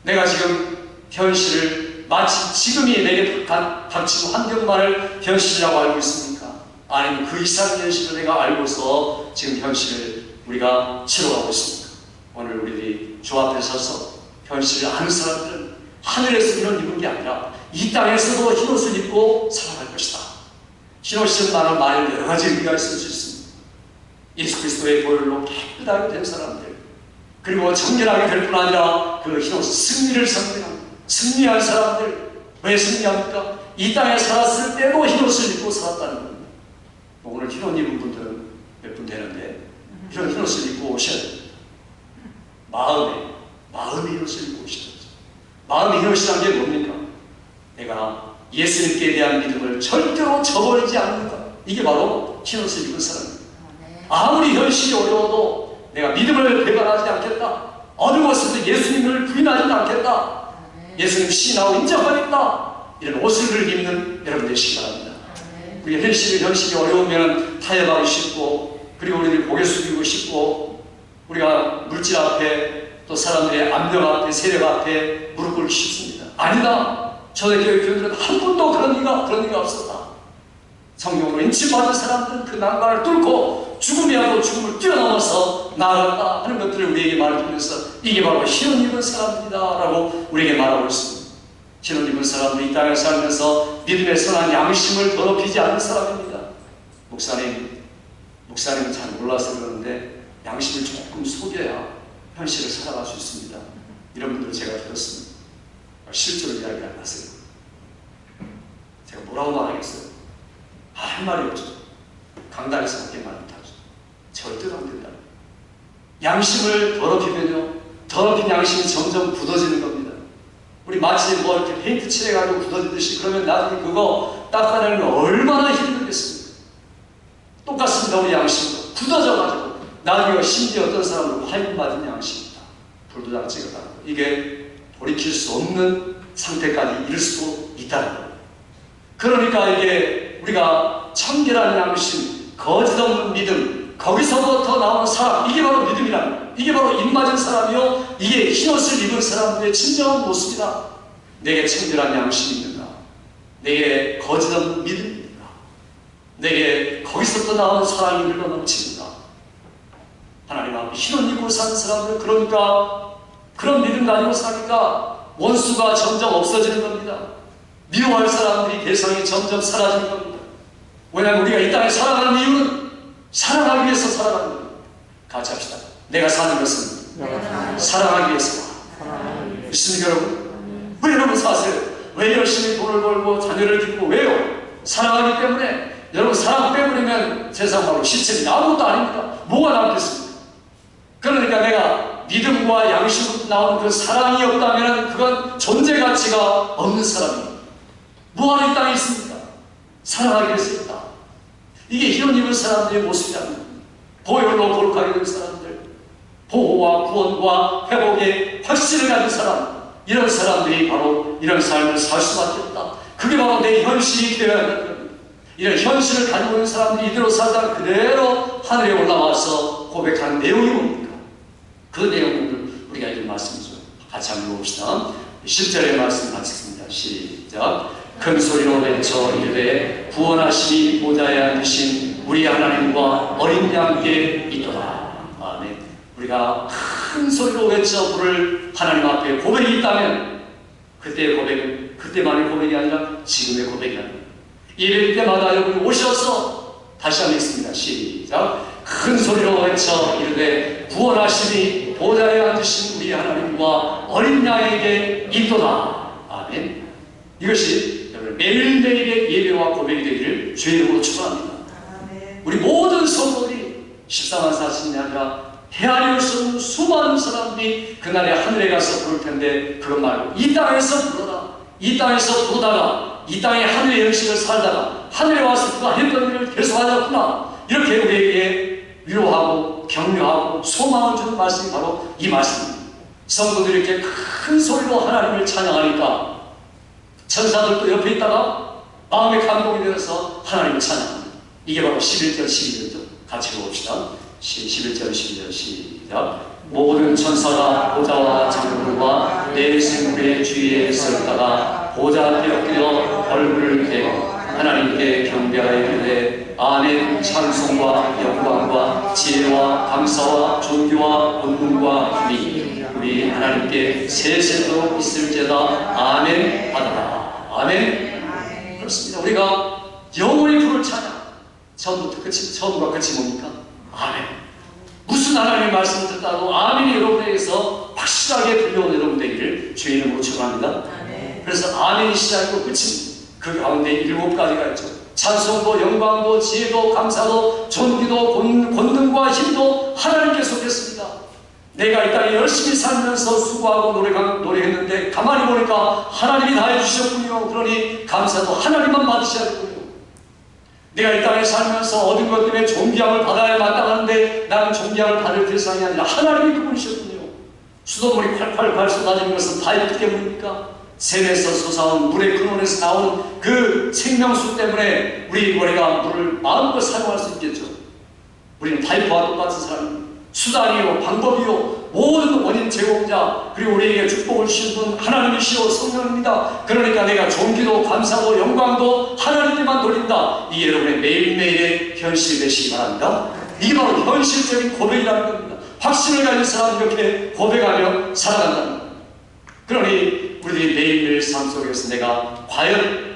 내가 지금 현실을 마치 지금이 내게 닥친 환경만을 현실이라고 알고 있습니까? 아니면 그 이상 현실을 내가 알고서 지금 현실을 우리가 치러가고 있습니까? 오늘 우리들이 주 앞에 서서 현실을 아는 사람들은 하늘에서 이런 입은 게 아니라 이 땅에서도 흰옷을 입고 살아갈 것이다. 흰옷은 나는 많은 여러 가지 의미가 있을 수 있습니다. 예수 그리스도의 보혈로 깨끗하게 된 사람들, 그리고 정결하게 될 뿐 아니라 그 흰옷 승리를 상징합니다. 승리한 사람들, 왜 승리합니까? 이 땅에 살았을 때도 흰옷을 입고 살았다는 겁니다. 오늘 흰옷 입은 분들은 몇 분 되는데 이런 흰옷을 입고 오셔야 됩니다. 마음의 흰옷을 입고 오셔야 됩니다. 마음의 흰옷이란 게 뭡니까? 내가 예수님께 대한 믿음을 절대로 저버리지 않는 것. 이게 바로 흰옷을 입은 사람입니다. 아무리 현실이 어려워도 내가 믿음을 배반하지 않겠다. 어느 것에도 예수님을 부인하지 않겠다. 예수님 신하고 인정하겠다. 이런 옷을 입는 여러분 되시기 바랍니다. 우리가 현실이 어려우면 타협하기 쉽고, 그리고 우리를 고개 숙이고 싶고, 우리가 물질 앞에 또 사람들의 압력 앞에 세력 앞에 무릎 꿇기 쉽습니다. 아니다. 초대교회 교인들은 한 번도 그런 리가 없었다. 성경으로 인침받은 사람들은 그 난관을 뚫고 죽음이야도 죽음을 뛰어넘어서 나아갔다 하는 것들을 우리에게 말해주면서 이게 바로 흰옷 입은 사람입니다 라고 우리에게 말하고 있습니다. 흰옷 입은 사람은 이 땅에 살면서 믿음의 선한 양심을 더럽히지 않는 사람입니다. 목사님은 잘 몰라서 그러는데 양심을 조금 속여야 현실을 살아갈 수 있습니다. 이런 분들을 제가 들었습니다. 실제로 이야기 안 하세요. 제가 뭐라고 말하겠어요? 할 말이 없죠. 강단에서 밖에 말 못하죠. 절대로 안 된다. 양심을 더럽히면요, 더럽힌 양심이 점점 굳어지는 겁니다. 우리 마치 뭐 이렇게 페인트 칠해가지고 굳어지듯이, 그러면 나중에 그거 닦아내는 거 얼마나 힘들겠습니까? 똑같습니다. 우리 양심도 굳어져가지고 나중에 심지어 어떤 사람은 화인 맞은 양심이다. 불도장치가 나고 이게 돌이킬 수 없는 상태까지 이를 수도 있다는 거예요. 그러니까 이게 우리가 청결한 양심, 거짓 없는 믿음, 거기서부터 나오는 사람, 이게 바로 믿음이라는 거예요. 이게 바로 입맞은 사람이요, 이게 흰옷을 입은 사람들의 진정한 모습이다. 내게 청결한 양심이 있는가? 내게 거짓 없는 믿음이 있는가? 내게 거기서부터 나오는 사랑이 흘러 넘치는가? 하나님 앞에 흰옷 입고 사는 사람들, 그러니까 그런 믿음 가지고 사니까 원수가 점점 없어지는 겁니다. 미워할 사람들이 대상이 점점 사라지는 겁니다. 왜냐하면 우리가 이 땅에 살아가는 이유는 사랑하기 위해서 살아가는 겁니다. 같이 합시다. 내가 사는 것은 사랑하기 위해서. 믿습니까 여러분? 왜 여러분 사세요? 왜 열심히 돈을 벌고 자녀를 기르고 왜요? 사랑하기 때문에. 여러분, 사랑 때문이면 세상 바로 시체는 아무것도 아닙니다. 뭐가 남겠습니까? 그러니까 내가 믿음과 양심으로 나오는 그 사랑이 없다면 그건 존재 가치가 없는 사람입니다. 뭐하러 이 땅에 있습니까? 사랑하기 위해서 있다. 이게 흰옷 입은 사람들의 모습이랍니다. 보혈로 거룩하게 된 사람들, 보호와 구원과 회복의 확신을 가진 사람, 이런 사람들이 바로 이런 삶을 살 수밖에 없다. 그게 바로 내 현실이 되어야 하는 겁니다. 이런 현실을 가지고 있는 사람들이 이대로 살다가 그대로 하늘에 올라와서 고백하는 내용이 뭡니까? 그 내용을 우리가 읽은 말씀이죠. 같이 한번 읽어봅시다. 10절의 말씀 같이 읽습니다. 시작. 큰 소리로 외쳐 이르되 구원하시니 보좌에 앉으신 우리 하나님과 어린 양께 있도다. 아멘. 우리가 큰 소리로 외쳐 부를 하나님 앞에 고백이 있다면 그때의 고백은 그때만의 고백이 아니라 지금의 고백이 아닙니다. 예배일 때마다 여러분이 오셔서 다시 한번 읽습니다. 시작. 큰 소리로 외쳐 이르되 구원하시니 보좌에 앉으신 우리 하나님과 어린 양에게 있도다. 아멘. 이것이 여러분 매일매일의 예배와 고백이 되기를 주의 이름으로 축원합니다. 우리 모든 성도들이 14만 40이 아니라 헤아릴 수 없는 수많은 사람들이 그날에 하늘에 가서 부를 텐데 그것 말고 이 땅에서 불러라. 이 땅에서 부르다가 이 땅에 하늘의 현실을 살다가 하늘에 와서 그가 했던 일을 계속하였구나. 이렇게 우리에게 위로하고 격려하고 소망을 주는 말씀이 바로 이 말씀입니다. 성도들이 이렇게 큰 소리로 하나님을 찬양하니까 천사들도 옆에 있다가 마음의 감동이 되어서 하나님을 찬양합니다. 이게 바로 11절 12절이죠. 같이 읽어봅시다. 11절 12절 시작. 모든 천사가 보좌와 장로들과 내 생물의 주위에 서있다가 보좌 앞에 엎드려 얼굴을 대고 하나님께 경배하여 이르되 아멘. 찬송과 영광과 지혜와 감사와 존귀와 권능과 미 우리 하나님께 세세토록 있을지어다. 아멘 하더라. 아멘. 그렇습니다. 우리가 영원히 부를 찬양 처음과 끝이 뭡니까? 아멘. 무슨 하나님의 말씀을 듣다고 아멘이 여러분에게서 확실하게 들려온 여러분 되기를 주의 이름으로 축원합니다. 그래서 아멘이 시작이고 끝입니다. 그 가운데 7가지가 있죠. 찬송도 영광도 지혜도 감사도 존귀도 권능과 힘도 하나님께 속했습니다. 내가 이 땅에 열심히 살면서 수고하고 노력했는데 가만히 보니까 하나님이 다 해주셨군요. 그러니 감사도 하나님만 받으셔야 되군요. 내가 이 땅에 살면서 얻은 것 때문에 존귀함을 받아야 마땅한데 나는 존귀함을 받을 대상이 아니라 하나님이 그분이셨군요. 수돗물이 팔팔 쏟아지는 것은 다 있기 때문입니까? 샘에서 솟아온 물의 근원에서 나온 그 생명수 때문에 우리가 물을 마음껏 사용할 수 있겠죠. 우리는 파이프와 똑같은 사람입니다. 수단이요 방법이요 모든 원인 제공자 그리고 우리에게 축복을 주신 분 하나님이시오 성령입니다. 그러니까 내가 존귀도 감사도 영광도 하나님께만 돌린다. 이게 여러분의 매일매일의 현실이 되시기 바랍니다. 이게 바로 현실적인 고백이라는 겁니다. 확신을 가진 사람이 이렇게 고백하며 살아간다는 겁니다. 그러니 우리들이 매일매일 삶 속에서 내가 과연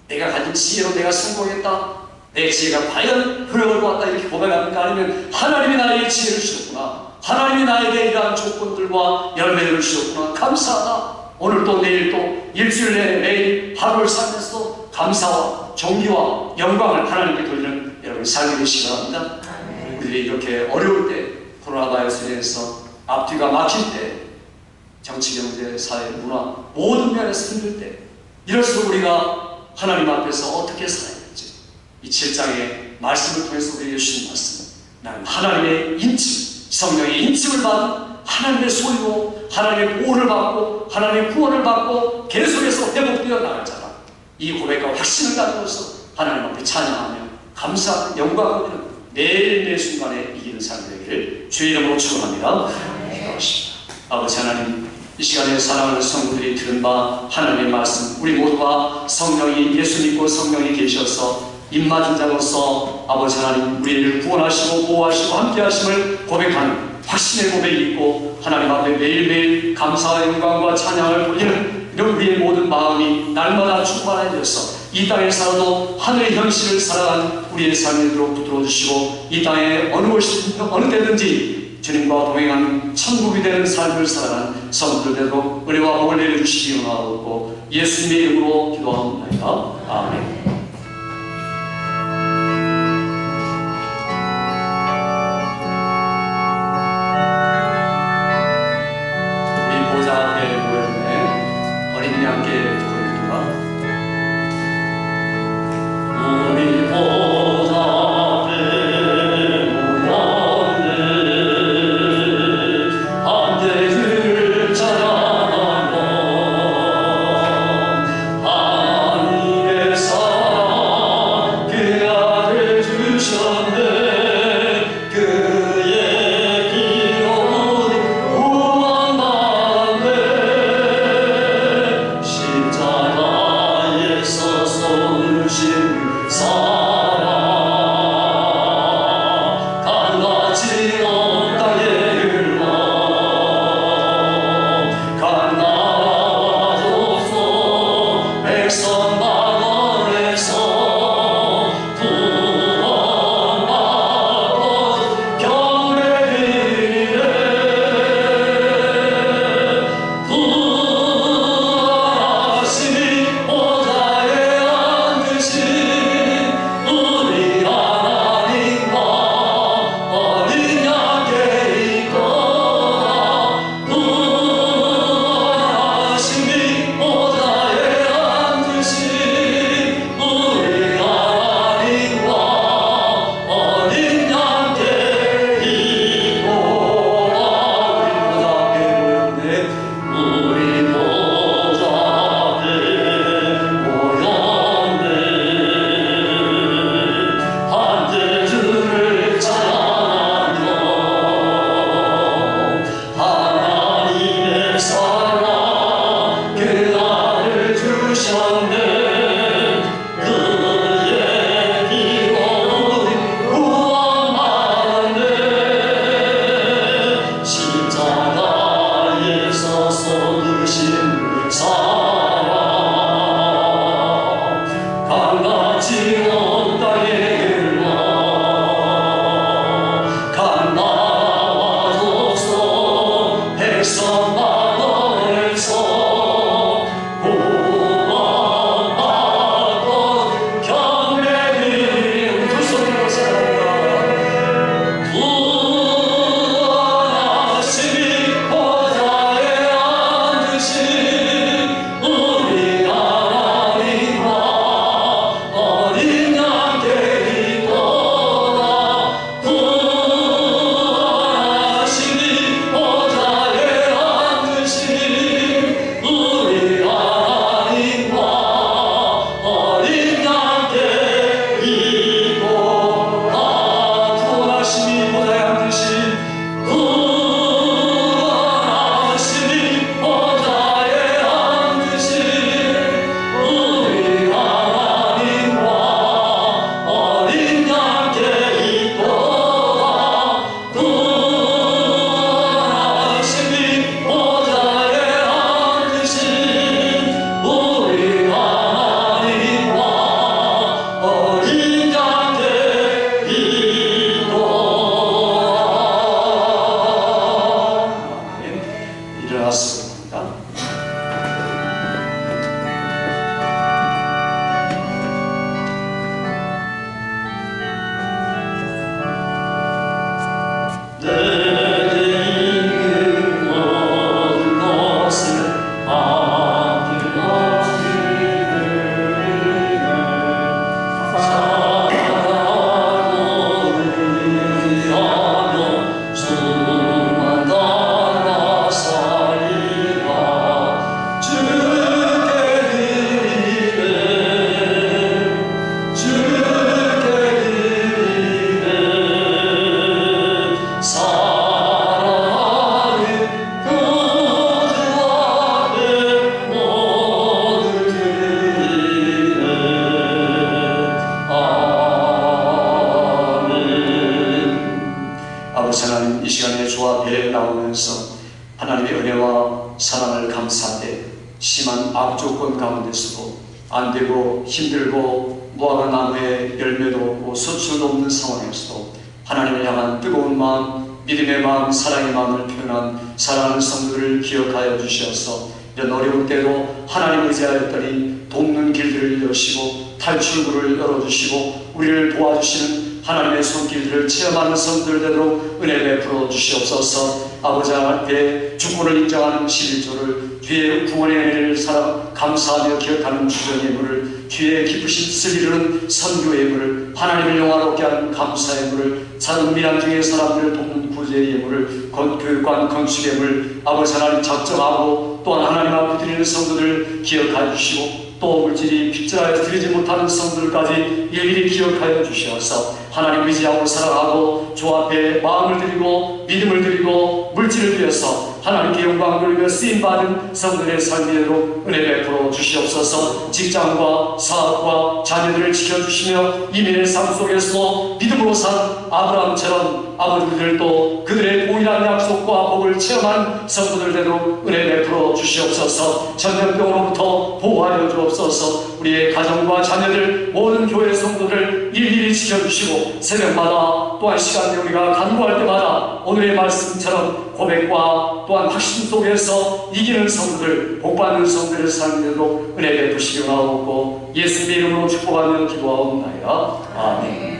내가 가진 지혜로 내가 성공했다. 내 지혜가 과연 흐름을 보았다 이렇게 고백합니까? 아니면 하나님이 나에게 지혜를 주셨구나. 하나님이 나에게 이러한 조건들과 열매를 주셨구나. 감사하다. 오늘도 내일도 일주일 내내 매일 하루를 살면서 감사와 존귀와 영광을 하나님께 돌리는 여러분 삶이 되시기 바랍니다. 우리들이 이렇게 어려울 때 코로나 바이러스에 대해서 앞뒤가 막힐 때 정치, 경제, 사회, 문화 모든 면에서 힘들 때 이럴수록 우리가 하나님 앞에서 어떻게 살아야 될지 이 7장의 말씀을 통해서 우리에게 주신 말씀 나는 하나님의 인침 성령의 인침을 받은 하나님의 소리로 하나님의 보호를 받고 하나님의 구원을 받고 계속해서 회복되어 나갈 자라 이 고백과 확신을 가지고서 하나님 앞에 찬양하며 감사하는 영광을 드리는 매일매일 순간에 이기는 삶이 되기를 주의 이름으로 축원합니다. 기도하십니다. 아버지 하나님 이 시간에 사랑하는 성도들이 들은 바 하나님의 말씀 우리 모두가 성령이 예수 믿고 성령이 계셔서 입맞은 자로서 아버지 하나님 우리를 구원하시고 보호하시고 함께하심을 고백하는 확신의 고백이 있고 하나님 앞에 매일매일 감사와 영광과 찬양을 돌리는 이런 우리의 모든 마음이 날마다 충만해져서 이 땅에 살아도 하늘의 현실을 살아가는 우리의 삶이 되도록 붙들어 주시고 이 땅에 어느 때든지 주님과 동행하는 천국이 되는 삶을 살아가는 성도들 되도록 은혜와 복을 내려주시기 원하옵고 예수님의 이름으로 기도하옵나이다. 아멘. 하늘에서 아버지 하나님, 이 시간에 주 앞에 나오면서 하나님의 은혜와 사랑을 감사하되 심한 악조건 가운데서도 안되고 힘들고 무화과 나무에 열매도 없고 소출도 없는 상황에서도 하나님을 향한 뜨거운 마음, 믿음의 마음, 사랑의 마음을 표현한 사랑하는 성도들을 기억하여 주시어서 이런 어려울 때도 하나님을 의지하였더니 돕는 길들을 여시고 탈출구를 열어주시고 우리를 도와주시는 하나님의 손길들을 체험하는 성도들 되도록 은혜 베풀어 주시옵소서. 아버지 앞에 주권을 인정하는 11조를 뒤에 구원의 은혜를 감사하며 기억하는 주전의 예물을 뒤에 기쁘신 뜻을 이루는 선교의 예물을 하나님을 영화롭게 하는 감사의 예물을 은밀한 중에 사람들을 돕는 구제의 예물을 교육관 건축의 예물 아버지 하나님 작정하고 또한 하나님 앞에 드리는 성도들 기억하여 주시고 또 물질이 빗질하여 드리지 못하는 성들까지 일일이 기억하여 주시어서 하나님 의지하고 사랑하고 주 앞에 마음을 드리고 믿음을 드리고 물질을 드려서 하나님께 영광 돌리며 쓰임받은 성들의 삶이도록 은혜 베풀어 주시옵소서. 직장과 사업과 자녀들을 지켜주시며 이민의 삶 속에서 믿음으로 산 아브라함처럼 아버지들도 그들의 동일한 약속과 복을 체험한 성도들 되도록 은혜 베풀어 주시옵소서. 전염병으로부터 보호하여 주옵소서. 우리의 가정과 자녀들 모든 교회 성도들을 일일이 지켜주시고 새벽마다 또한 시간에 우리가 간구할 때마다 오늘의 말씀처럼 고백과 또한 확신 속에서 이기는 성도들 복받는 성도들의 삶에도 은혜 베푸시기 원하옵고 예수님의 이름으로 축복하며 기도하옵나이다. 아멘.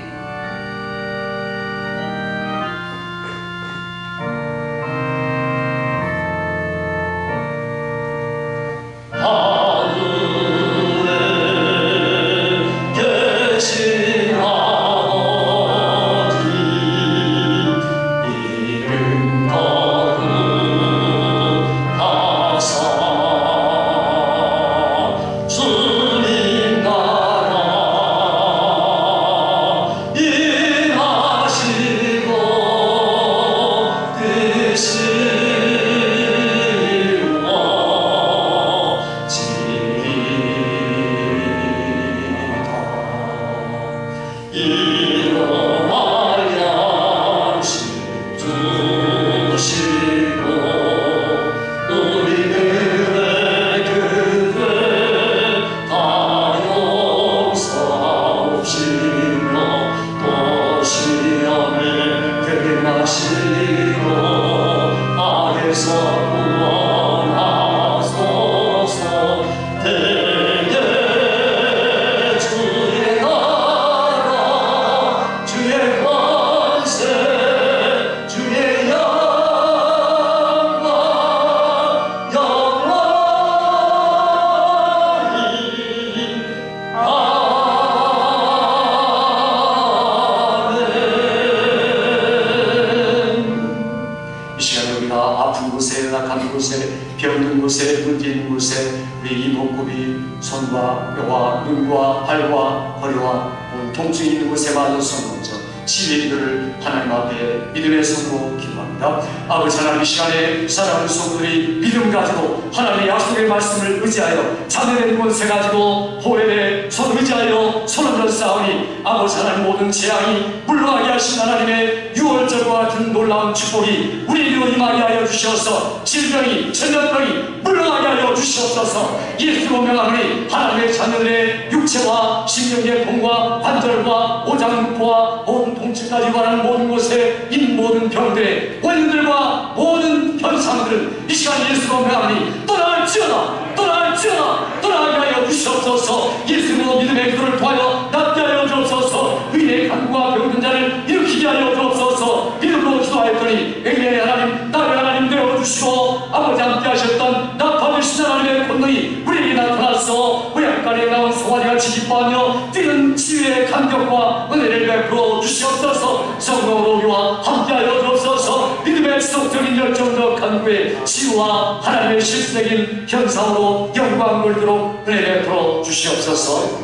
병든 곳에 문제 있는 곳에 우리 이목구비 손과 뼈와 눈과 발과 허리와 통증이 있는 곳에마저 손 얹어 치유의 기도를 하나님 앞에 믿음의 손으로 기도합니다. 아버지 하나님, 이 시간에 사랑하는 성도들이 믿음 가지고 하나님의 약속의 말씀을 의지하여 자녀된 곳에 가지고 호랩에 손 의지하여 손 얹어 싸우니 아버지 하나님, 모든 재앙이 물러가게 하신 하나님의 6월절과 같은 놀라운 축복이 우리에게로 임하게 하여 주시옵소서. 질병이 전염병이 물러가게 하여 주시옵소서. 예수로 명하노니 하나님의 자녀들의 육체와 신경의 통과 관절과 오장육부와 모든 통증까지 관한 모든 곳에 있는 모든 병들의 원인들과 모든 현상들은 이 시간 예수로 명하노니 떠날지어다 떠날지어다 떠나게 하여 주시옵소서. 예수로 믿음의 기도를 통하여 낫게 하여 주옵소서. 의인의 간구와 병든 자를 일으키게 하여 주옵소서. 믿음으로 기도하였더니 의인의 하나님, 나의 하나님 되어주시고 아버지 함께 하셨던 나타내신 하나님의 권능이 우리에게 나타났어 모양간에 나온 송아지같이 기뻐하며 뛰는 치유의 감격과 은혜를 베풀어 주시옵소서. 성령으로 우리와 함께하여 주옵소서. 믿음의 지속적인 열정적 간구에 치유와 하나님의 실수적인 현상으로 영광 돌도록 은혜 베풀어 주시옵소서.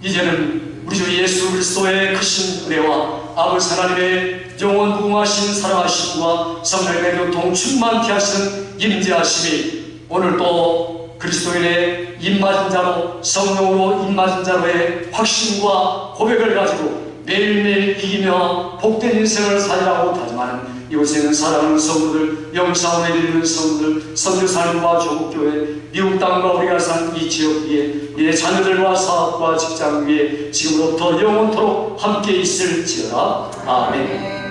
이제는 우리 주 예수 그리스도의 크신 은혜와 아버지 하나님의 영원 무궁하신 사랑하심과 성령의 교통 충만케 하시는 임재하심이 오늘 또 그리스도인의 입맞은 자로 성령으로 입맞은 자로의 확신과 고백을 가지고 매일매일 이기며 복된 인생을 살리라고 다짐하는 이곳에는 사랑하는 성도들, 영상을 드리는 성도들, 선교사님과 조국교회, 미국 땅과 우리가 산 이 지역 위에 우리의 자녀들과 사업과 직장 위에 지금부터 영원토록 함께 있을지어다. 아멘.